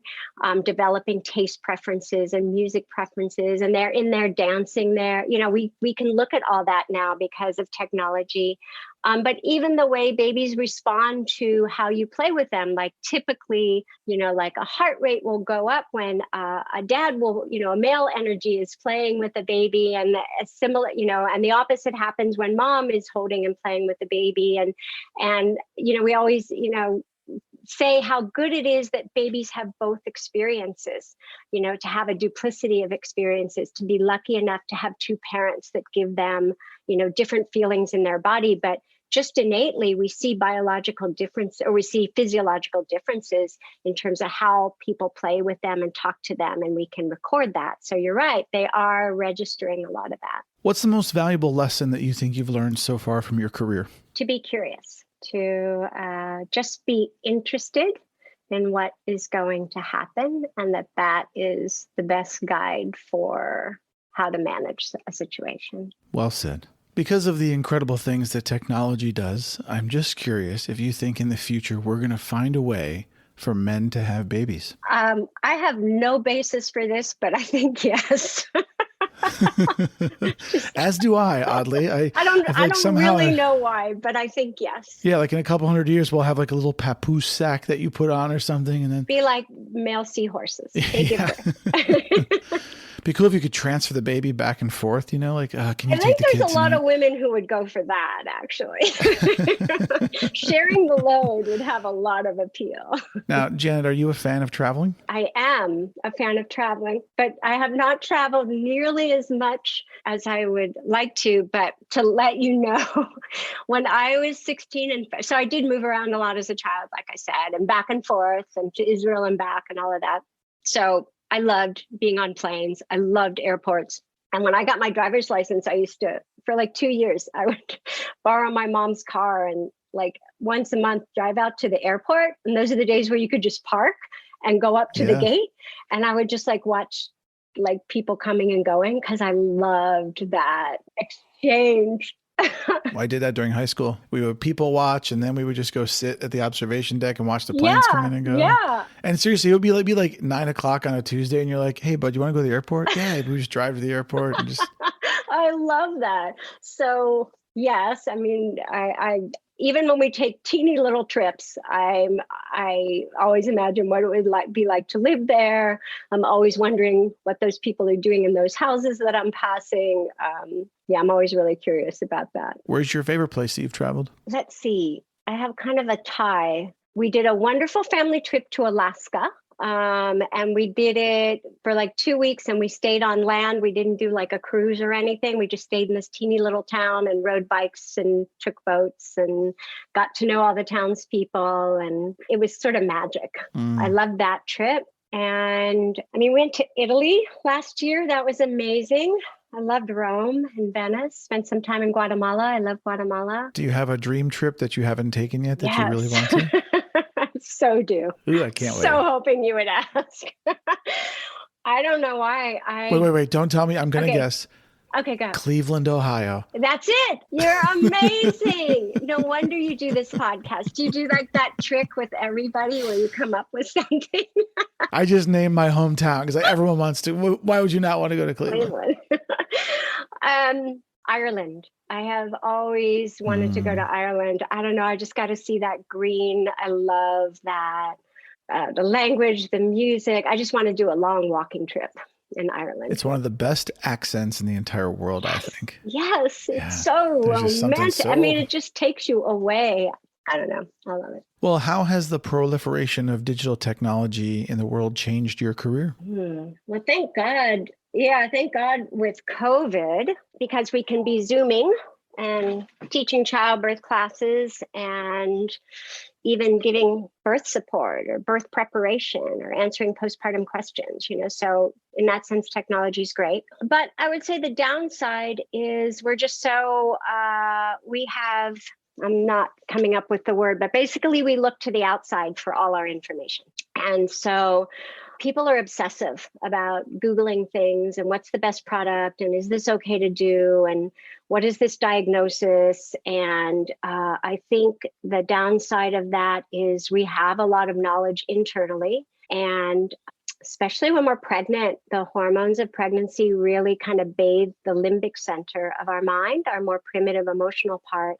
developing taste preferences and music preferences, and they're in there dancing there. We can look at all that now because of technology. But even the way babies respond to how you play with them, like typically, like a heart rate will go up when a dad will, a male energy is playing with a baby, and a similar, and the opposite happens when mom is holding and playing with the baby. And we always, say how good it is that babies have both experiences, to have a duplicity of experiences, to be lucky enough to have two parents that give them, different feelings in their body. But just innately, we see biological difference, or we see physiological differences in terms of how people play with them and talk to them, and we can record that. So you're right, they are registering a lot of that. What's the most valuable lesson that you think you've learned so far from your career? To be curious, to just be interested in what is going to happen, and that is the best guide for how to manage a situation. Well said. Because of the incredible things that technology does, I'm just curious if you think in the future we're going to find a way for men to have babies. I have no basis for this, but I think yes. As do I, oddly. I don't really know why, but I think yes. Yeah, like in a couple hundred years, we'll have like a little papoose sack that you put on or something, and then be like male seahorses. They give birth. Be cool if you could transfer the baby back and forth, can you take the kids? I think there's a lot of women who would go for that, actually. Sharing the load would have a lot of appeal. Now, Janet, are you a fan of traveling? I am a fan of traveling, but I have not traveled nearly as much as I would like to. But to let you know, when I was 16, so I did move around a lot as a child, like I said, and back and forth and to Israel and back and all of that. So I loved being on planes. I loved airports. And when I got my driver's license, I used to, for like 2 years, I would borrow my mom's car and like once a month drive out to the airport. And those are the days where you could just park and go up to the gate. And I would just like watch like people coming and going because I loved that exchange. I did that during high school. We would people watch, and then we would just go sit at the observation deck and watch the planes come in and go. Yeah. And seriously, it would be like 9 o'clock on a Tuesday, and you're like, "Hey, bud, you want to go to the airport?" Yeah, we just drive to the airport and just. I love that. So yes, I mean, I even when we take teeny little trips, I always imagine what it would be like to live there. I'm always wondering what those people are doing in those houses that I'm passing. I'm always really curious about that. Where's your favorite place that you've traveled? Let's see. I have kind of a tie. We did a wonderful family trip to Alaska. And we did it for like 2 weeks and we stayed on land. We didn't do like a cruise or anything. We just stayed in this teeny little town and rode bikes and took boats and got to know all the townspeople. And it was sort of magic. I loved that trip. And I mean, we went to Italy last year. That was amazing. I loved Rome and Venice. Spent some time in Guatemala. I love Guatemala. Do you have a dream trip that you haven't taken yet that you really want to? So do. Ooh, I can't wait. So hoping you would ask. I don't know why. Wait. Don't tell me. I'm going to guess. Okay, go. Cleveland, Ohio. That's it. You're amazing. No wonder you do this podcast. Do you do like that trick with everybody where you come up with something? I just named my hometown because everyone wants to. Why would you not want to go to Cleveland? Ireland. I have always wanted to go to Ireland. I don't know. I just got to see that green. I love that. The language, the music. I just want to do a long walking trip in Ireland. It's one of the best accents in the entire world, I think. Yes. It's so romantic. I mean, it just takes you away. I don't know. I love it. Well, how has the proliferation of digital technology in the world changed your career? Well, thank God. Yeah, thank God with COVID, because we can be Zooming and teaching childbirth classes and even giving birth support or birth preparation or answering postpartum questions, So in that sense, technology is great. But I would say the downside is we're just so, I'm not coming up with the word, but basically we look to the outside for all our information. And so people are obsessive about Googling things and what's the best product and is this okay to do and what is this diagnosis? And I think the downside of that is we have a lot of knowledge internally, and especially when we're pregnant, the hormones of pregnancy really kind of bathe the limbic center of our mind, our more primitive emotional part,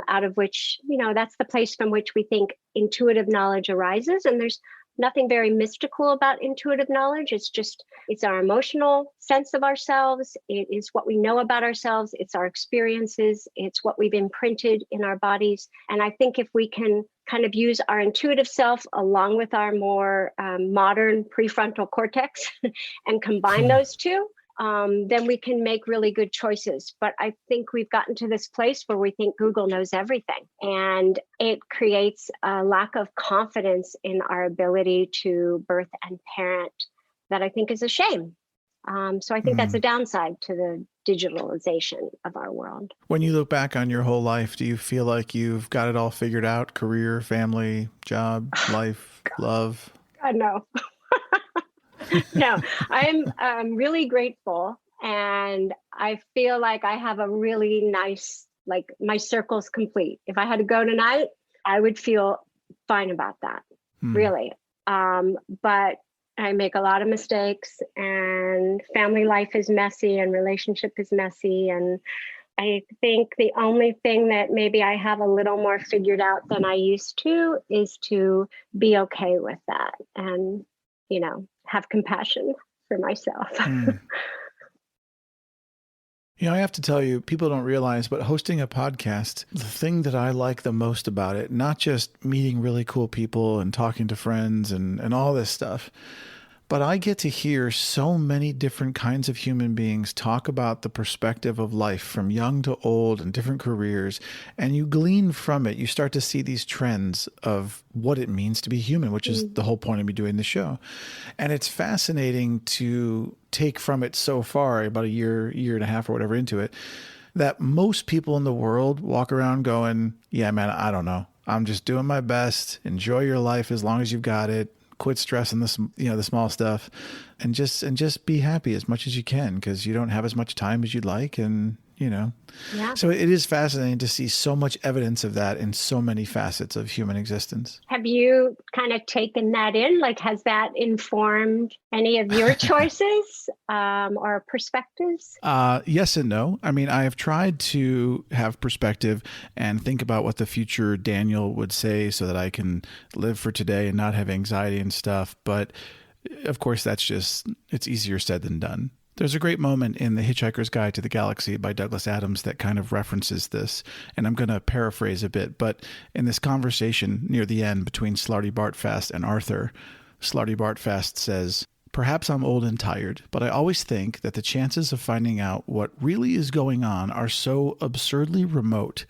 out of which, that's the place from which we think intuitive knowledge arises. And there's nothing very mystical about intuitive knowledge. It's our emotional sense of ourselves. It is what we know about ourselves. It's our experiences. It's what we've imprinted in our bodies. And I think if we can kind of use our intuitive self along with our more modern prefrontal cortex and combine those two, then we can make really good choices. But I think we've gotten to this place where we think Google knows everything, and it creates a lack of confidence in our ability to birth and parent that I think is a shame. So I think that's a downside to the digitalization of our world. When you look back on your whole life, do you feel like you've got it all figured out? Career, family, job, life, love? No. No, I'm really grateful. And I feel like I have a really nice, like my circle's complete. If I had to go tonight, I would feel fine about that, really. But I make a lot of mistakes, and family life is messy and relationship is messy. And I think the only thing that maybe I have a little more figured out than I used to is to be okay with that and, have compassion for myself. I have to tell you, people don't realize, but hosting a podcast, the thing that I like the most about it, not just meeting really cool people and talking to friends and all this stuff, but I get to hear so many different kinds of human beings talk about the perspective of life from young to old and different careers. And you glean from it, you start to see these trends of what it means to be human, which is the whole point of me doing the show. And it's fascinating to take from it so far, about a year and a half or whatever into it, that most people in the world walk around going, yeah, man, I don't know. I'm just doing my best. Enjoy your life as long as you've got it. Quit stressing the small stuff, and just be happy as much as you can, because you don't have as much time as you'd like. And, so it is fascinating to see so much evidence of that in so many facets of human existence. Have you kind of taken that in? Like, has that informed any of your choices or perspectives? Yes and no. I mean, I have tried to have perspective and think about what the future Daniel would say so that I can live for today and not have anxiety and stuff. But of course, it's easier said than done. There's a great moment in The Hitchhiker's Guide to the Galaxy by Douglas Adams that kind of references this, and I'm going to paraphrase a bit, but in this conversation near the end between Slarty Bartfast and Arthur, Slarty Bartfast says, "Perhaps I'm old and tired, but I always think that the chances of finding out what really is going on are so absurdly remote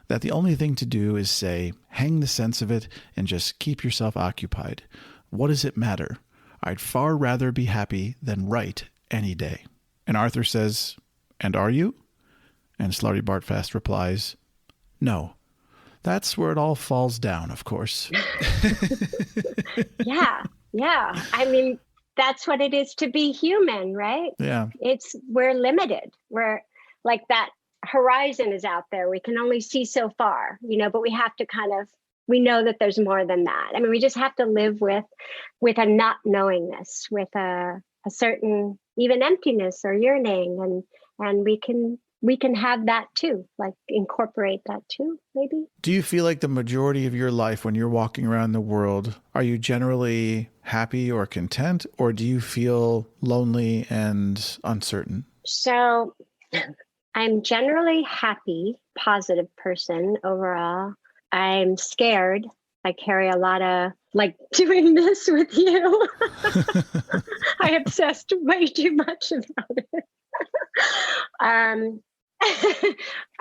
that the only thing to do is say, hang the sense of it and just keep yourself occupied. What does it matter? I'd far rather be happy than right any day." And Arthur says, "And are you?" And Slarty Bartfast replies, "No. That's where it all falls down, of course." Yeah. I mean, that's what it is to be human, right? Yeah. We're limited. We're like, that horizon is out there. We can only see so far, but we have to we know that there's more than that. I mean, we just have to live with a not knowingness, with a certain even emptiness or yearning, and we can have that too, like incorporate that too, maybe. Do you feel like the majority of your life when you're walking around the world, are you generally happy or content, or do you feel lonely and uncertain? So I'm generally happy, positive person overall. I'm scared. I carry a lot of, like, doing this with you. I obsessed way too much about it.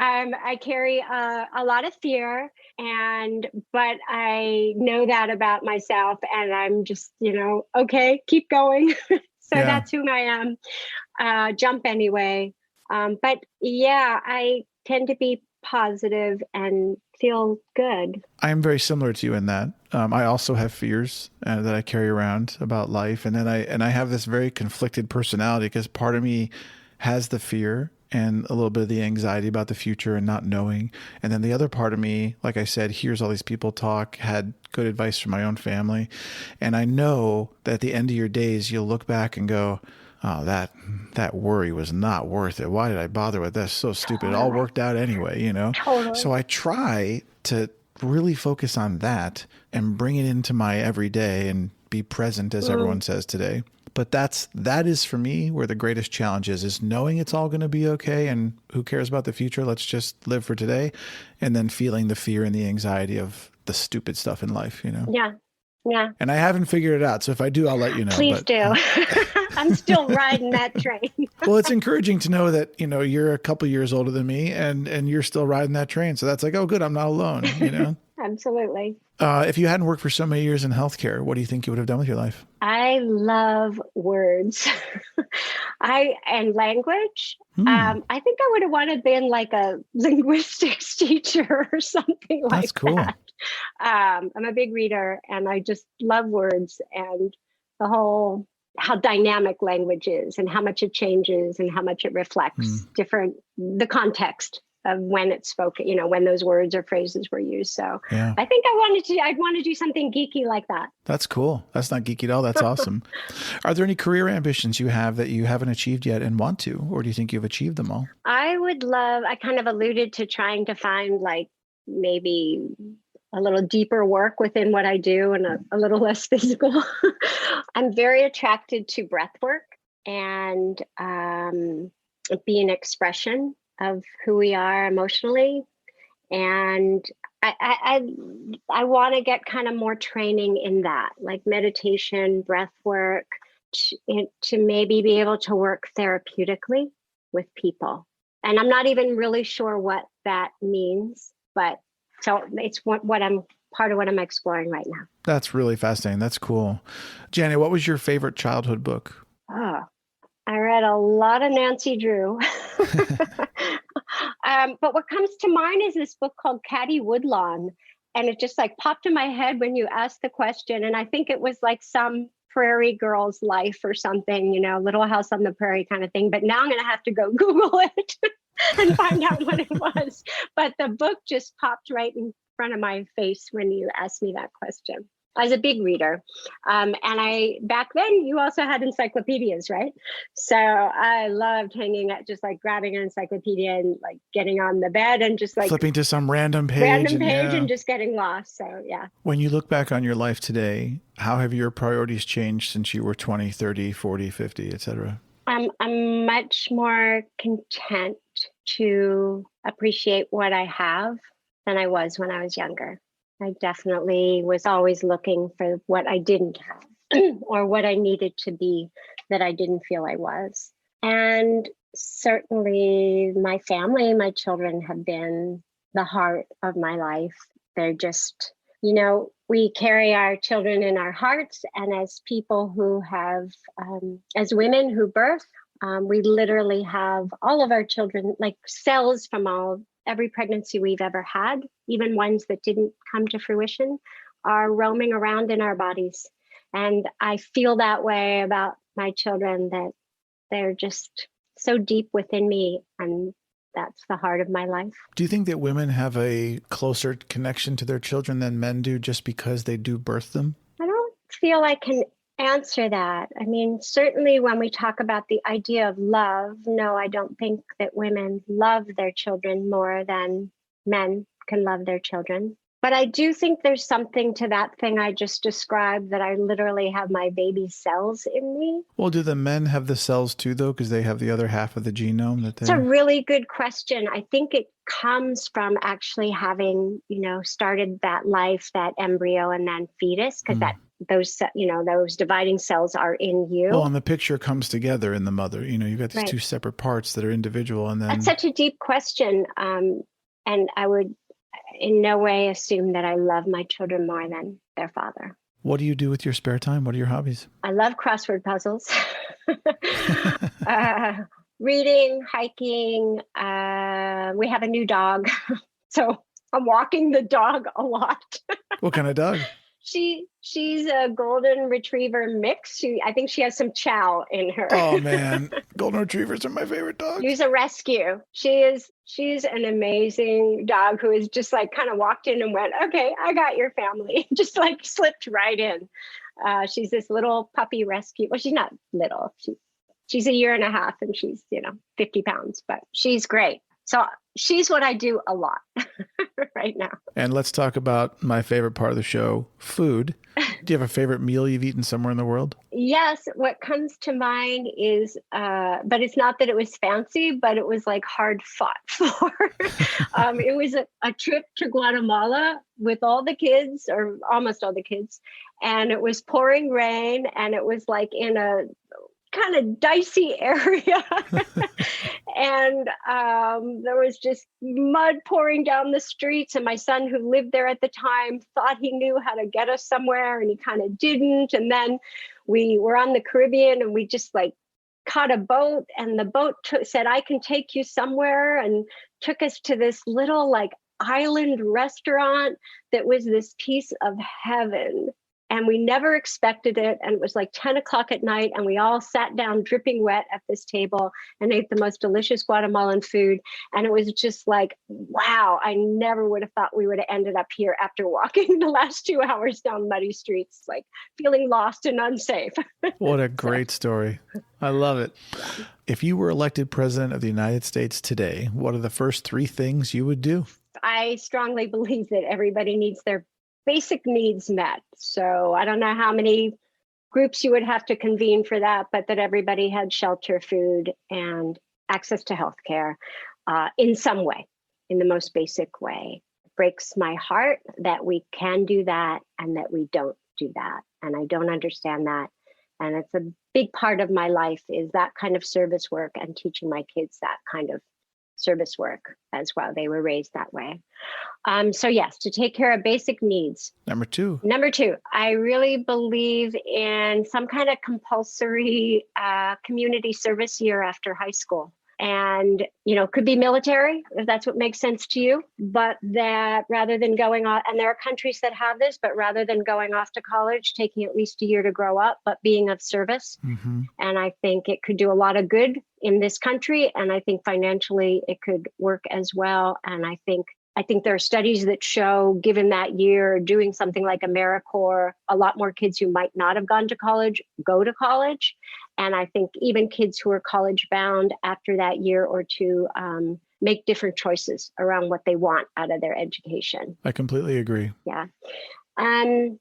I carry a lot of fear, but I know that about myself, and I'm just, okay, keep going. That's who I am. Jump anyway. But yeah, I tend to be positive and feel good. I am very similar to you in that. I also have fears that I carry around about life. And then I have this very conflicted personality, because part of me has the fear and a little bit of the anxiety about the future and not knowing. And then the other part of me, like I said, hears all these people talk, had good advice from my own family. And I know that at the end of your days, you'll look back and go, oh, that worry was not worth it. Why did I bother with this? So stupid. It all worked out anyway, Totally. So I try to really focus on that and bring it into my everyday and be present, as everyone says today. But that is for me where the greatest challenge is knowing it's all going to be okay, and who cares about the future? Let's just live for today. And then feeling the fear and the anxiety of the stupid stuff in life, Yeah. And I haven't figured it out. So if I do, I'll let you know. Please do. I'm still riding that train. Well, it's encouraging to know that, you're a couple years older than me and you're still riding that train. So that's like, oh, good. I'm not alone, absolutely. If you hadn't worked for so many years in healthcare, what do you think you would have done with your life? I love words. And language. I think I would have wanted to been like a linguistics teacher or something like That's cool. that. I'm a big reader and I just love words and the whole how dynamic language is and how much it changes and how much it reflects the context of when it's spoken, when those words or phrases were used. So yeah. I think I'd want to do something geeky like that. That's cool. That's not geeky at all. That's awesome. Are there any career ambitions you have that you haven't achieved yet and want to, or do you think you've achieved them all? I kind of alluded to trying to find like maybe a little deeper work within what I do and a little less physical. I'm very attracted to breath work and be an expression of who we are emotionally. And I want to get kind of more training in that, like meditation, breath work, to maybe be able to work therapeutically with people. And I'm not even really sure what that means, but so it's part of what I'm exploring right now. That's really fascinating. That's cool. Janet, what was your favorite childhood book? Oh, I read a lot of Nancy Drew. But what comes to mind is this book called Caddy Woodlawn. And it just like popped in my head when you asked the question. And I think it was like some prairie girl's life or something, Little House on the Prairie kind of thing. But now I'm going to have to go Google it and find out what it was. But the book just popped right in front of my face when you asked me that question. I was a big reader. And back then you also had encyclopedias, right? So I loved hanging out, just like grabbing an encyclopedia and like getting on the bed and just like flipping to some random page and just getting lost. So yeah. When you look back on your life today, how have your priorities changed since you were 20, 30, 40, 50, et cetera? I'm much more content to appreciate what I have than I was when I was younger. I definitely was always looking for what I didn't have or what I needed to be that I didn't feel I was. And certainly my family, my children have been the heart of my life. They're just, we carry our children in our hearts. And as people who have, as women who birth, we literally have all of our children, like cells from every pregnancy we've ever had, even ones that didn't come to fruition, are roaming around in our bodies. And I feel that way about my children, that they're just so deep within me. And that's the heart of my life. Do you think that women have a closer connection to their children than men do just because they do birth them? I don't feel I can answer that. I mean, certainly when we talk about the idea of love, no, I don't think that women love their children more than men can love their children. But I do think there's something to that thing I just described, that I literally have my baby cells in me. Well, do the men have the cells too, though, because they have the other half of the genome that they... It's a really good question. I think it comes from actually having, started that life, that embryo and then fetus, because those dividing cells are in you. Well, and the picture comes together in the mother. You've got these two separate parts that are individual, and then... That's such a deep question. And I would in no way assume that I love my children more than their father. What do you do with your spare time? What are your hobbies? I love crossword puzzles. Reading, hiking. We have a new dog. So I'm walking the dog a lot. What kind of dog? She's a golden retriever mix. I think she has some chow in her. Oh man, golden retrievers are my favorite dogs. She's a rescue. She's an amazing dog who is just like kind of walked in and went, okay, I got your family. Just like slipped right in. She's this little puppy rescue. Well, she's not little. She's a year and a half and she's 50 pounds, but she's great. So she's what I do a lot right now. And let's talk about my favorite part of the show, food. Do you have a favorite meal you've eaten somewhere in the world? Yes. What comes to mind is, but it's not that it was fancy, but it was like hard fought for. It was a trip to Guatemala with all the kids, or almost all the kids. And it was pouring rain, and it was like in a kind of dicey area. And there was just mud pouring down the streets. And my son, who lived there at the time, thought he knew how to get us somewhere, and he kind of didn't. And then we were on the Caribbean, and we just like caught a boat, and the boat said, I can take you somewhere, and took us to this little like island restaurant that was this piece of heaven. And we never expected it. And it was like 10 o'clock at night, and we all sat down dripping wet at this table and ate the most delicious Guatemalan food. And it was just like, wow, I never would have thought we would have ended up here after walking the last 2 hours down muddy streets, like feeling lost and unsafe. What a great story. I love it. If you were elected president of the United States today, what are the first 3 things you would do? I strongly believe that everybody needs their basic needs met. So I don't know how many groups you would have to convene for that, but that everybody had shelter, food, and access to healthcare in some way, in the most basic way. It breaks my heart that we can do that and that we don't do that. And I don't understand that. And it's a big part of my life, is that kind of service work and teaching my kids that kind of service work as well. They were raised that way. So yes, to take care of basic needs. Number 2, I really believe in some kind of compulsory community service year after high school. And, could be military, if that's what makes sense to you, but that rather than going off, and there are countries that have this, but rather than going off to college, taking at least a year to grow up, but being of service. Mm-hmm. And I think it could do a lot of good in this country. And I think financially it could work as well. And I think there are studies that show, given that year, doing something like AmeriCorps, a lot more kids who might not have gone to college go to college. And I think even kids who are college bound after that year or two make different choices around what they want out of their education. I completely agree. Yeah. And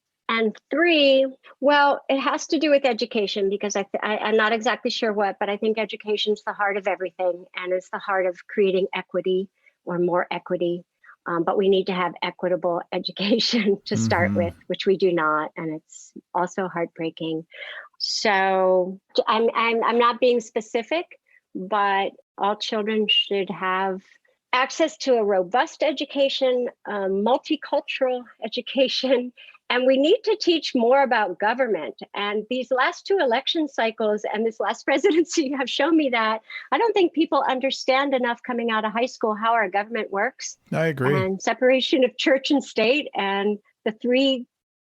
3, well, it has to do with education, because I'm not exactly sure what, but I think education is the heart of everything, and it's the heart of creating equity or more equity. But we need to have equitable education to start with, which we do not, and it's also heartbreaking. So I'm not being specific, but all children should have access to a robust education, multicultural education. And we need to teach more about government. And these last 2 election cycles and this last presidency have shown me that I don't think people understand enough coming out of high school how our government works. I agree. And separation of church and state, and the 3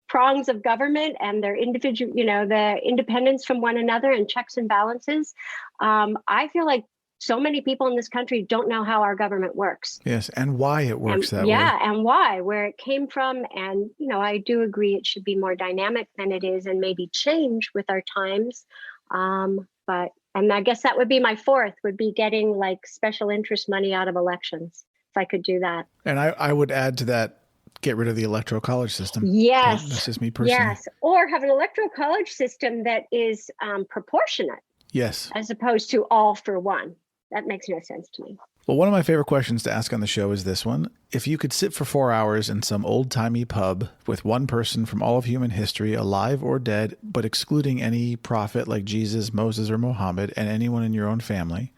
prongs of government and their individual, the independence from one another and checks and balances. I feel like so many people in this country don't know how our government works. Yes, and why it works that way. Yeah, and why, where it came from. And, I do agree it should be more dynamic than it is, and maybe change with our times. And I guess that would be my 4th, would be getting like special interest money out of elections, if I could do that. And I would add to that, get rid of the electoral college system. Yes. That's just me personally. Yes, or have an electoral college system that is proportionate. Yes. As opposed to all for one. That makes no sense to me. Well, one of my favorite questions to ask on the show is this one. If you could sit for 4 hours in some old-timey pub with one person from all of human history, alive or dead, but excluding any prophet like Jesus, Moses, or Muhammad, and anyone in your own family,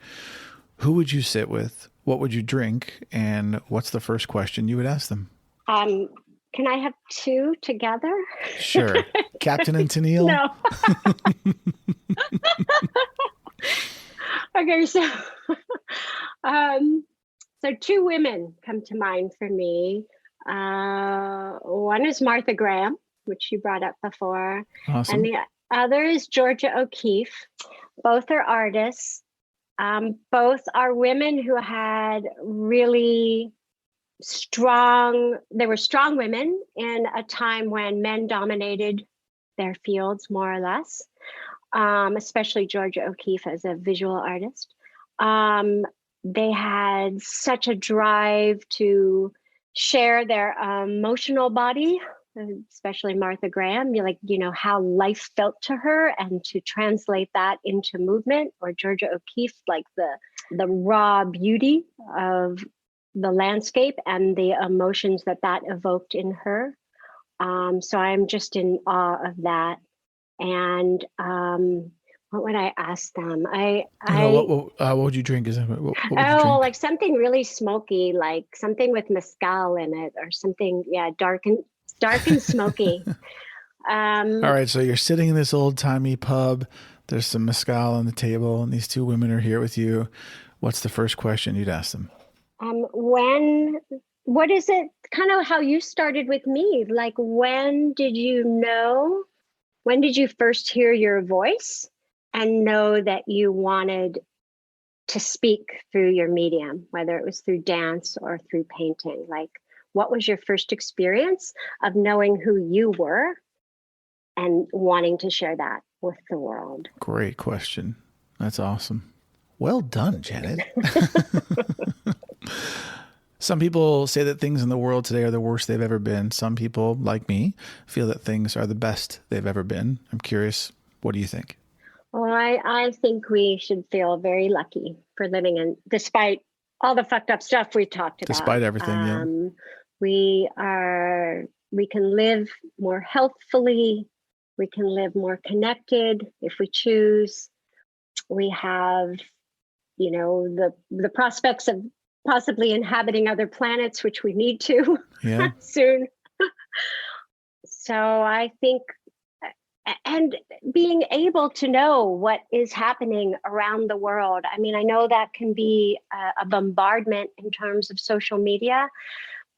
who would you sit with? What would you drink? And what's the first question you would ask them? Can I have 2 together? Sure. Captain and Tennille? No. Okay, so 2 women come to mind for me. One is Martha Graham, which you brought up before. Awesome. And the other is Georgia O'Keeffe. Both are artists. Both are women who had really they were strong women in a time when men dominated their fields, more or less. Especially Georgia O'Keeffe as a visual artist. They had such a drive to share their emotional body, especially Martha Graham, how life felt to her, and to translate that into movement, or Georgia O'Keeffe, like the raw beauty of the landscape and the emotions that evoked in her. So I'm just in awe of that. And What would I ask them? What would you drink? What would you drink? Like something really smoky, like something with mezcal in it, or something, yeah, dark and smoky. All right, so you're sitting in this old-timey pub. There's some mezcal on the table, and these two women are here with you. What's the first question you'd ask them? What is it, kind of how you started with me? Like, when did you first hear your voice and know that you wanted to speak through your medium, whether it was through dance or through painting? Like, what was your first experience of knowing who you were and wanting to share that with the world? Great question. That's awesome. Well done, Janet. Some people say that things in the world today are the worst they've ever been. Some people, like me, feel that things are the best they've ever been. I'm curious, what do you think? Well, I think we should feel very lucky for living in, despite all the fucked up stuff we talked about. Despite everything, we can live more healthfully. We can live more connected if we choose. We have, the prospects of possibly inhabiting other planets, which we need to soon. So I think, and being able to know what is happening around the world. I mean, I know that can be a bombardment in terms of social media,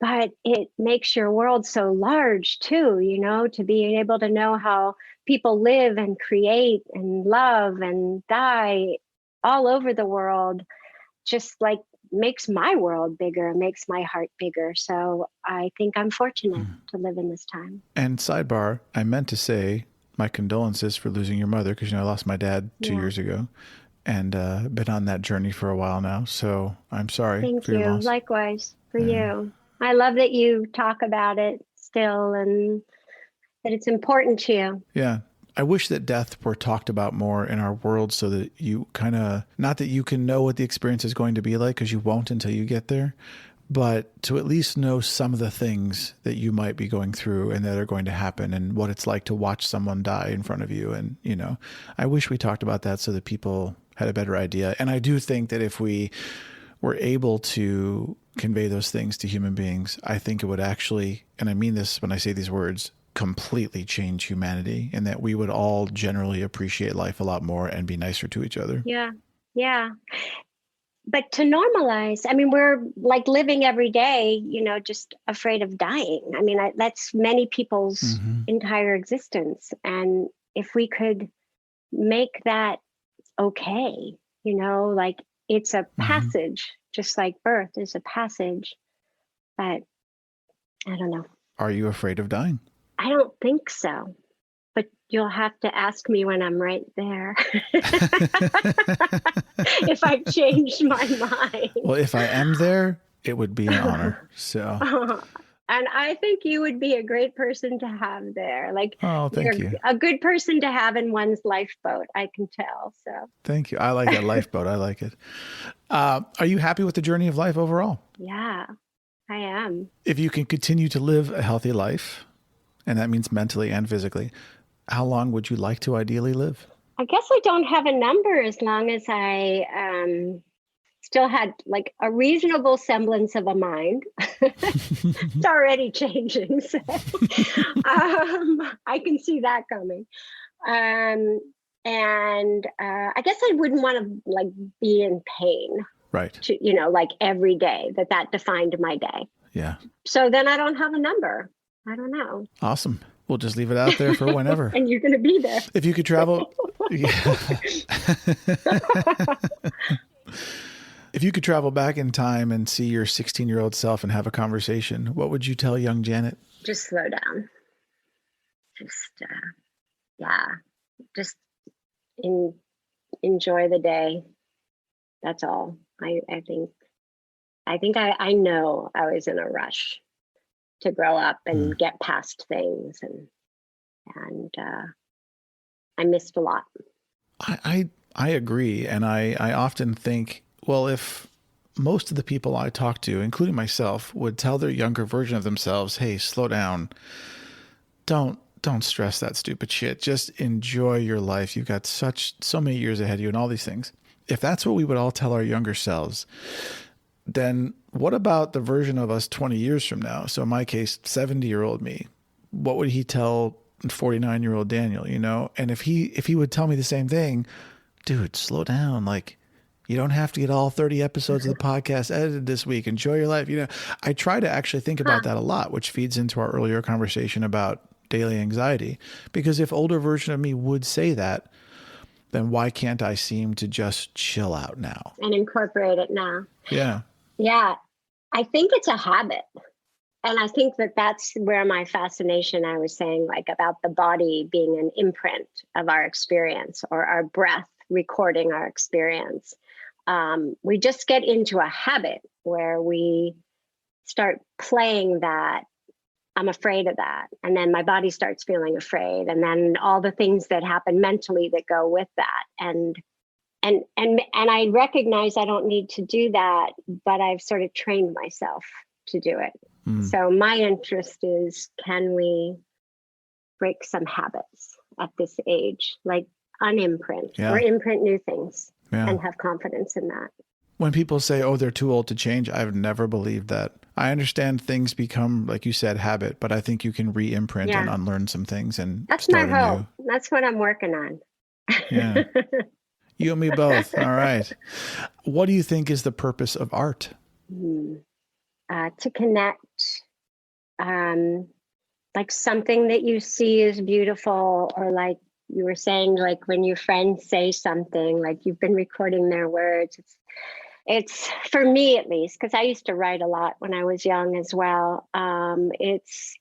but it makes your world so large too, to be able to know how people live and create and love and die all over the world, just like makes my world bigger, makes my heart bigger. So I think I'm fortunate to live in this time. And sidebar, I meant to say my condolences for losing your mother, because I lost my dad 2 years ago, and been on that journey for a while now. So I'm sorry. Thank for you. Your loss. Likewise for you. I love that you talk about it still and that it's important to you. Yeah. I wish that death were talked about more in our world, so that you kind of, not that you can know what the experience is going to be like, because you won't until you get there, but to at least know some of the things that you might be going through and that are going to happen, and what it's like to watch someone die in front of you. And, I wish we talked about that so that people had a better idea. And I do think that if we were able to convey those things to human beings, I think it would actually, and I mean this when I say these words, completely change humanity, and that we would all generally appreciate life a lot more and be nicer to each other. Yeah. Yeah. But to normalize, I mean, we're like living every day, just afraid of dying. I mean, that's many people's entire existence. And if we could make that okay, like it's a passage, just like birth is a passage. But I don't know. Are you afraid of dying? I don't think so, but you'll have to ask me when I'm right there. If I've changed my mind. Well, if I am there, it would be an honor. So, and I think you would be a great person to have there. Like, oh, thank you. A good person to have in one's lifeboat, I can tell. So, thank you. I like that lifeboat. I like it. Are you happy with the journey of life overall? Yeah, I am. If you can continue to live a healthy life, and that means mentally and physically, how long would you like to ideally live? I guess I don't have a number, as long as I still had like a reasonable semblance of a mind. It's already changing, so I can see that coming. And I guess I wouldn't want to like be in pain. Right. To, like every day, that defined my day. Yeah. So then I don't have a number. I don't know. Awesome. We'll just leave it out there for whenever. And you're going to be there. If you could travel. If you could travel back in time and see your 16-year-old self and have a conversation, what would you tell young Janet? Just slow down. Just enjoy the day. That's all. I think I know I was in a rush to grow up and get past things, and I missed a lot. I agree, and I often think, well, if most of the people I talk to, including myself, would tell their younger version of themselves, "Hey, slow down. Don't don't stress that stupid shit. Just enjoy your life. You've got so many years ahead of you and all these things. If that's what we would all tell our younger selves, then what about the version of us 20 years from now? So in my case, 70-year-old me, what would he tell 49-year-old Daniel, you know? And if he would tell me the same thing, dude, slow down. Like, you don't have to get all 30 episodes of the podcast edited this week. Enjoy your life. You know, I try to actually think about that a lot, which feeds into our earlier conversation about daily anxiety. Because if older version of me would say that, then why can't I seem to just chill out now? And incorporate it now. Yeah. Yeah. I think it's a habit. And I think that that's where my fascination, I was saying, like about the body being an imprint of our experience, or our breath recording our experience. We just get into a habit where we start playing that. I'm afraid of that. And then my body starts feeling afraid. And then all the things that happen mentally that go with that. And I recognize I don't need to do that, but I've sort of trained myself to do it. So my interest is, can we break some habits at this age, like unimprint or imprint new things and have confidence in that. When people say, oh, they're too old to change, I've never believed that. I understand things become, like you said, habit, but I think you can re-imprint and unlearn some things. And that's my hope. That's what I'm working on. Yeah. You and me both. All right. What do you think is the purpose of art? To connect, like something that you see is beautiful, or like you were saying, like when your friends say something, like you've been recording their words. It's for me, at least, because I used to write a lot when I was young as well. It's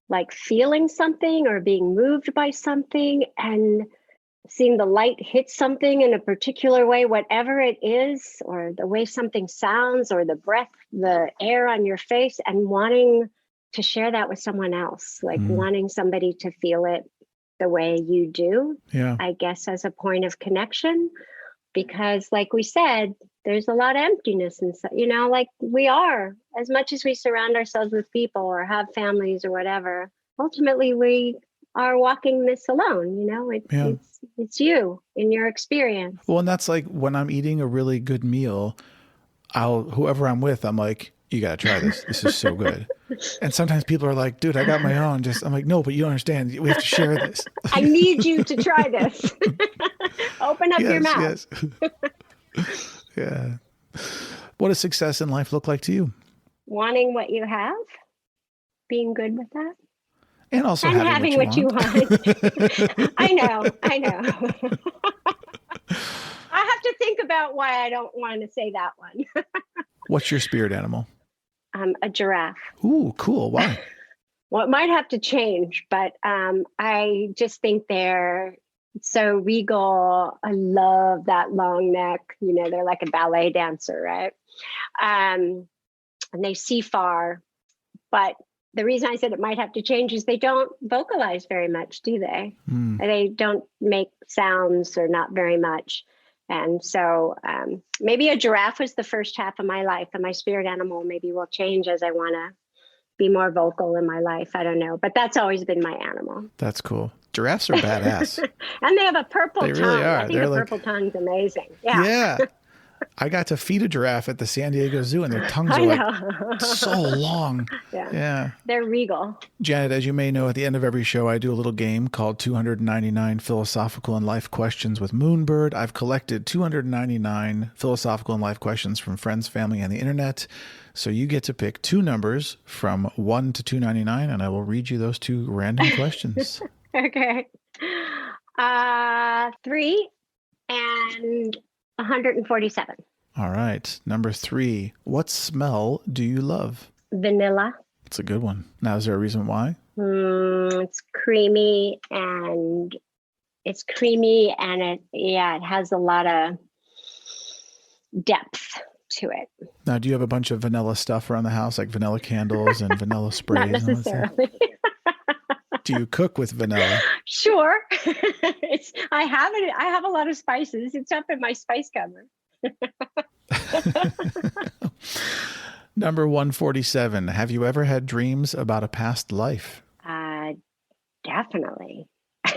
like feeling something or being moved by something and seeing the light hit something in a particular way, whatever it is, or the way something sounds, or the breath, the air on your face, and wanting to share that with someone else, like wanting somebody to feel it the way you do, I guess, as a point of connection. Because like we said, there's a lot of emptiness inside, you know, like we are, as much as we surround ourselves with people or have families or whatever, ultimately we are walking this alone, you know, it's you in your experience. Well, and that's like when I'm eating a really good meal, whoever I'm with, I'm like, you got to try this. This is so good. And sometimes people are like, dude, I got my own. I'm like, no, but you don't understand. We have to share this. I need you to try this. Open up your mouth. Yes. Yeah. What does success in life look like to you? Wanting what you have, being good with that. And also having what you want. I know. I have to think about why I don't want to say that one. What's your spirit animal? A giraffe. Ooh, cool. Why? Well, it might have to change, but I just think they're so regal. I love that long neck. You know, they're like a ballet dancer, right? And they see far. But the reason I said it might have to change is they don't vocalize very much, do they? They don't make sounds, or not very much. And so maybe a giraffe was the first half of my life, and my spirit animal maybe will change as I want to be more vocal in my life. I don't know, but that's always been my animal. That's cool. Giraffes are badass. And they have a purple tongue. They really are. I think the purple tongue's amazing. Yeah. I got to feed a giraffe at the San Diego Zoo, and their tongues are like so long. Yeah. They're regal. Janet, as you may know, at the end of every show, I do a little game called 299 Philosophical and Life Questions with Moonbird. I've collected 299 philosophical and life questions from friends, family, and the internet. So you get to pick two numbers from 1 to 299, and I will read you those two random questions. Okay. 3 and 147. All right. Number 3. What smell do you love? Vanilla. It's a good one. Now, is there a reason why? It's creamy, and it has a lot of depth to it. Now, do you have a bunch of vanilla stuff around the house, like vanilla candles and vanilla sprays? Not necessarily. Do you cook with vanilla? Sure. I have a lot of spices. It's up in my spice cupboard. Number 147. Have you ever had dreams about a past life? Definitely.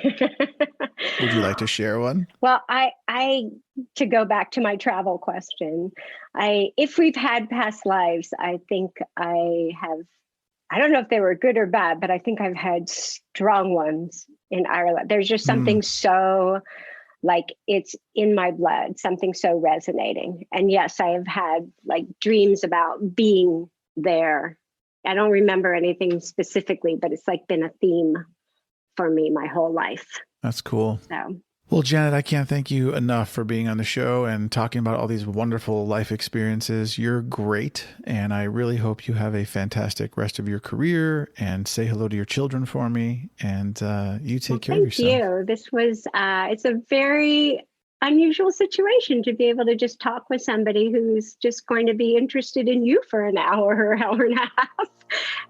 Would you like to share one? Well, to go back to my travel question, if we've had past lives, I think I don't know if they were good or bad, but I think I've had strong ones in Ireland. There's just something so like it's in my blood, something so resonating. And yes, I have had like dreams about being there. I don't remember anything specifically, but it's like been a theme for me my whole life. That's cool. So. Well, Janet, I can't thank you enough for being on the show and talking about all these wonderful life experiences. You're great, and I really hope you have a fantastic rest of your career, and say hello to your children for me, and you take care of yourself. Thank you. This was, it's a very unusual situation to be able to just talk with somebody who's just going to be interested in you for an hour or and a half.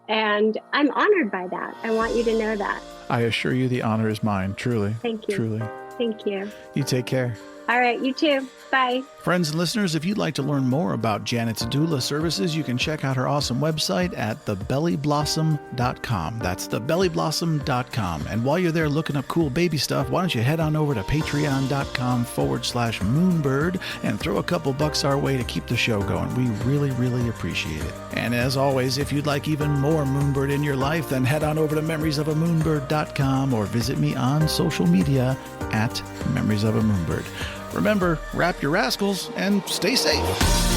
And I'm honored by that. I want you to know that. I assure you the honor is mine, truly. Thank you. Truly. Thank you. You take care. All right, you too. Bye. Friends and listeners, if you'd like to learn more about Janet's doula services, you can check out her awesome website at thebellyblossom.com. That's thebellyblossom.com. And while you're there looking up cool baby stuff, why don't you head on over to patreon.com/Moonbird and throw a couple bucks our way to keep the show going. We really, really appreciate it. And as always, if you'd like even more Moonbird in your life, then head on over to memoriesofamoonbird.com or visit me on social media at Memories of a Moonbird. Remember, wrap your rascals and stay safe.